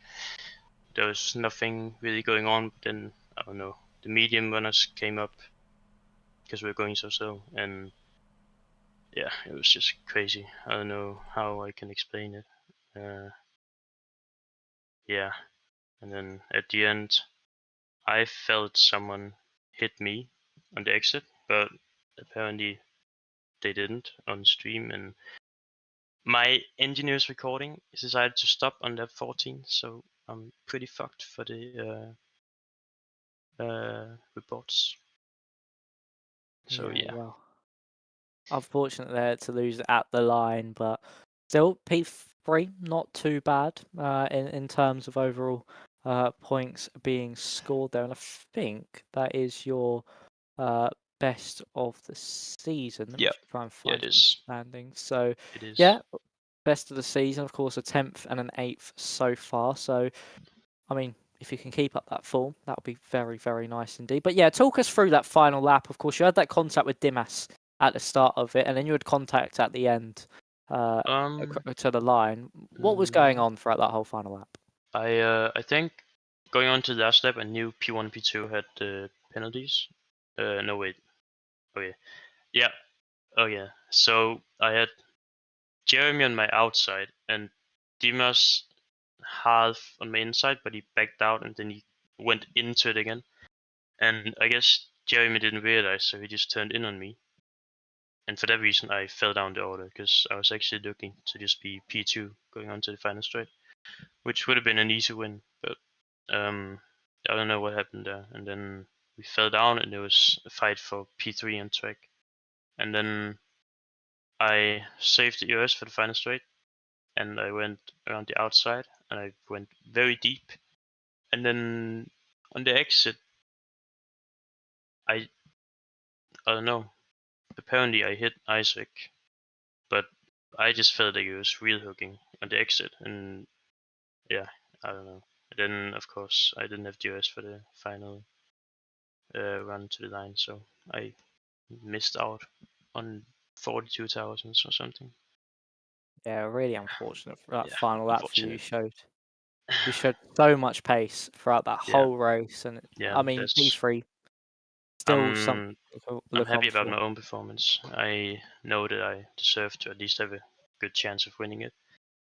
there was nothing really going on. But then, I don't know, the medium runners came up because we were going so slow, and yeah, it was just crazy. I don't know how I can explain it. Yeah, and then at the end, I felt someone hit me on the exit, but apparently they didn't on stream, and my engineer's recording decided to stop on lap 14, so I'm pretty fucked for the reports. So yeah. Well, unfortunate there to lose at the line, but still P3 not too bad in terms of overall points being scored there, and I think that is your best of the season. Let me Yeah. try and find it is. standings. So It is. yeah, best of the season, of course, a 10th and an 8th so far. So I mean, if you can keep up that form, that would be very, very nice indeed. But yeah, talk us through that final lap. Of course, you had that contact with Dimas at the start of it, and then you had contact at the end. to the line. What was going on throughout that whole final lap? I think going on to the last lap, I knew P1, P2 had the penalties. No wait. Oh yeah. Yeah. Oh yeah. So I had Jeremy on my outside and Dimas half on my inside, but he backed out and then he went into it again. And I guess Jeremy didn't realize, so he just turned in on me. And for that reason, I fell down the order because I was actually looking to just be P2 going on to the final straight, which would have been an easy win. But I don't know what happened there. And then we fell down, and there was a fight for P3 on track. And then I saved the EOS for the final straight, and I went around the outside, and I went very deep. And then on the exit, I don't know. Apparently, I hit Isaac, but I just felt like it was real hooking on the exit, and yeah, I don't know. Then of course I didn't have DRS for the final run to the line, so I missed out on 42,000 or something. Yeah, really unfortunate for that Yeah, final lap for you. unfortunate. You showed so much pace throughout that Yeah. whole race, and Yeah, I mean that's- P3 still something to I'm look happy on about for. my own performance. I know that I deserve to at least have a good chance of winning it,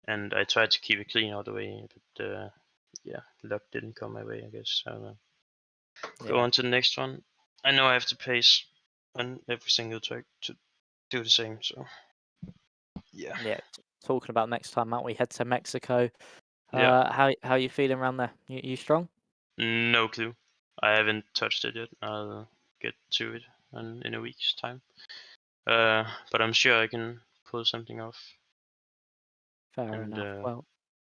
and I tried to keep it clean all the way, but yeah, luck didn't come my way, I guess. I don't know. Go Yeah. on to the next one. I know I have to pace on every single track to do the same, so yeah. Yeah, talking about next time out, we head to Mexico. Yeah. How you feeling around there? You strong? No clue. I haven't touched it yet. I'll get to it in a week's time. But I'm sure I can pull something off Fair and enough.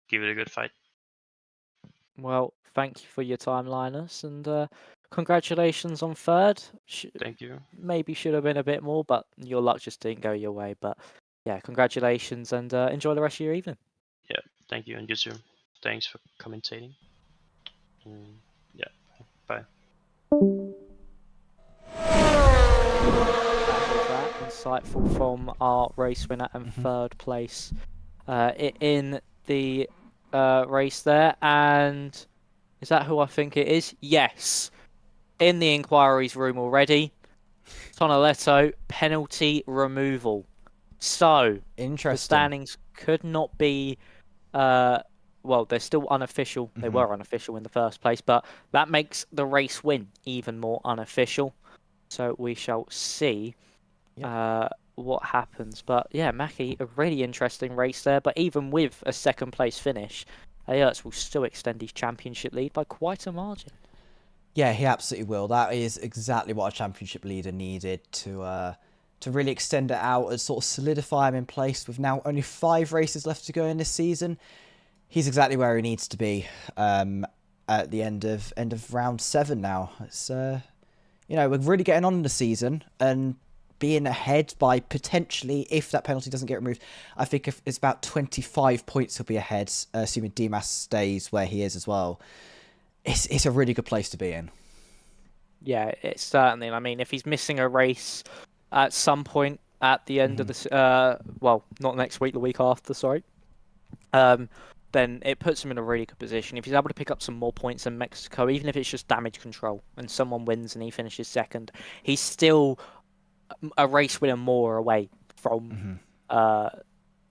give it a good fight. Well, thank you for your time, Linus, and congratulations on third. Thank you. Maybe should have been a bit more, but your luck just didn't go your way. But yeah, congratulations, and enjoy the rest of your evening. Yeah, thank you, and you too. Thanks for commentating. Yeah, bye. That insightful from our race winner and third place in the race there. And is that who I think it is? Yes. In the inquiries room already. Tonoletto, penalty removal. So, Interesting. the standings could not be... well, they're still unofficial. They were unofficial in the first place, but that makes the race win even more unofficial. So we shall see what happens. But yeah, Mackie, a really interesting race there. But even with a second place finish, Ayertz will still extend his championship lead by quite a margin. Yeah, he absolutely will. That is exactly what a championship leader needed to really extend it out and sort of solidify him in place. With now only 5 races left to go in this season, he's exactly where he needs to be at the end of round 7 now. It's we're really getting on in the season and being ahead by potentially, if that penalty doesn't get removed, I think if it's about 25 points he'll be ahead, assuming Dimas stays where he is as well. It's a really good place to be in. Yeah, it's certainly. I mean, if he's missing a race at some point at the end of the well, not next week, the week after, sorry, then it puts him in a really good position. If he's able to pick up some more points in Mexico, even if it's just damage control and someone wins and he finishes second, he's still a race winner more away from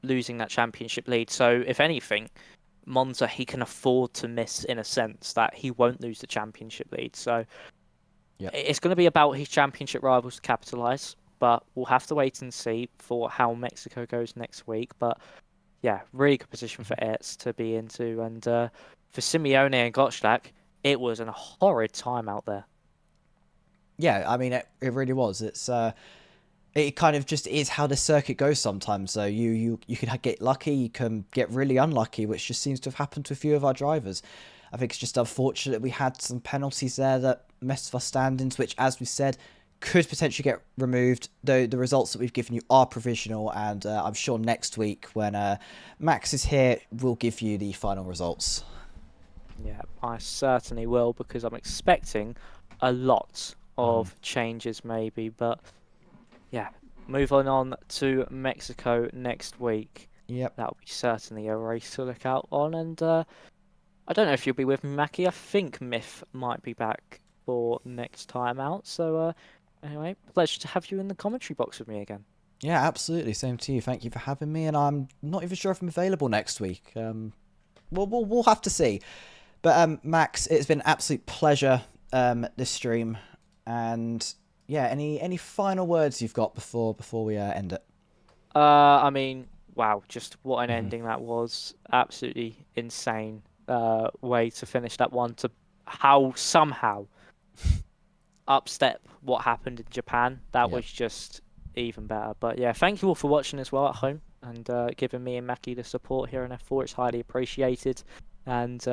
losing that championship lead. So if anything, Monza, he can afford to miss in a sense that he won't lose the championship lead. So it's going to be about his championship rivals to capitalise, but we'll have to wait and see for how Mexico goes next week. But yeah, really good position for Ertz to be into. And for Simeone and Gottschalk, it was a horrid time out there. Yeah, I mean, it really was. It kind of just is how the circuit goes sometimes. So you can get lucky, you can get really unlucky, which just seems to have happened to a few of our drivers. I think it's just unfortunate we had some penalties there that messed with our standings, which, as we said, could potentially get removed. Though the results that we've given you are provisional, and I'm sure next week when Max is here, we'll give you the final results. Yeah, I certainly will, because I'm expecting a lot of changes maybe, but yeah, moving on to Mexico next week. Yep. That'll be certainly a race to look out on. And I don't know if you'll be with me, Mackie. I think Myth might be back for next time out. So anyway, pleasure to have you in the commentary box with me again. Yeah, absolutely. Same to you. Thank you for having me. And I'm not even sure if I'm available next week. We'll have to see. But Max, it's been an absolute pleasure this stream. And yeah, any final words you've got before we end it? I mean, wow, just what an ending that was. Absolutely insane way to finish that one. To how somehow upstep what happened in Japan. That was just even better. But yeah, thank you all for watching as well at home and giving me and Mackie the support here in F4. It's highly appreciated. And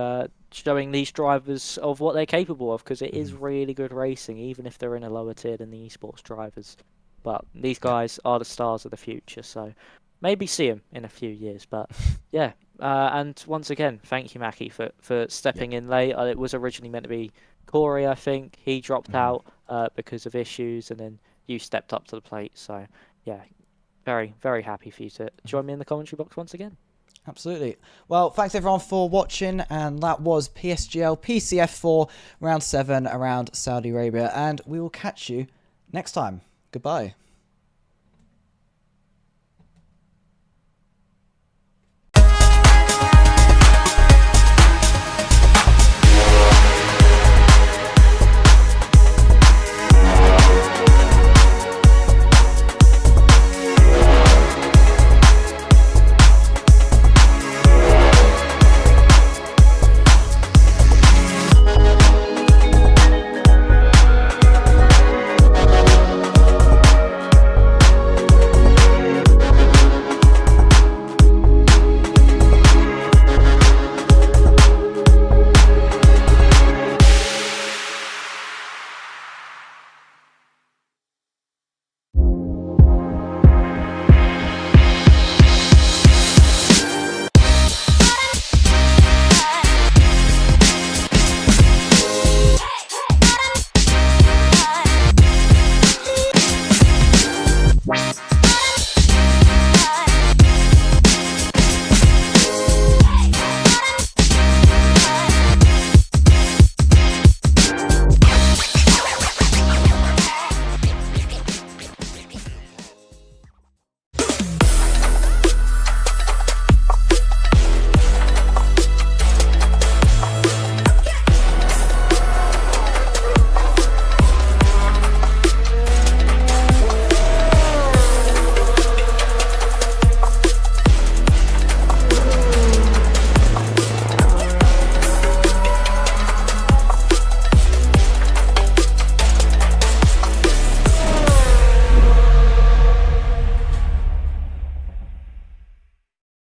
showing these drivers of what they're capable of, because it is really good racing, even if they're in a lower tier than the esports drivers. But these guys are the stars of the future, so maybe see them in a few years. But yeah, and once again, thank you, Mackie, for stepping in late. It was originally meant to be Corey, I think. He dropped out because of issues, and then you stepped up to the plate. So yeah, very, very happy for you to join me in the commentary box once again. Absolutely. Well, thanks everyone for watching, and that was PSGL PCF4 round 7 around Saudi Arabia, and we will catch you next time. Goodbye.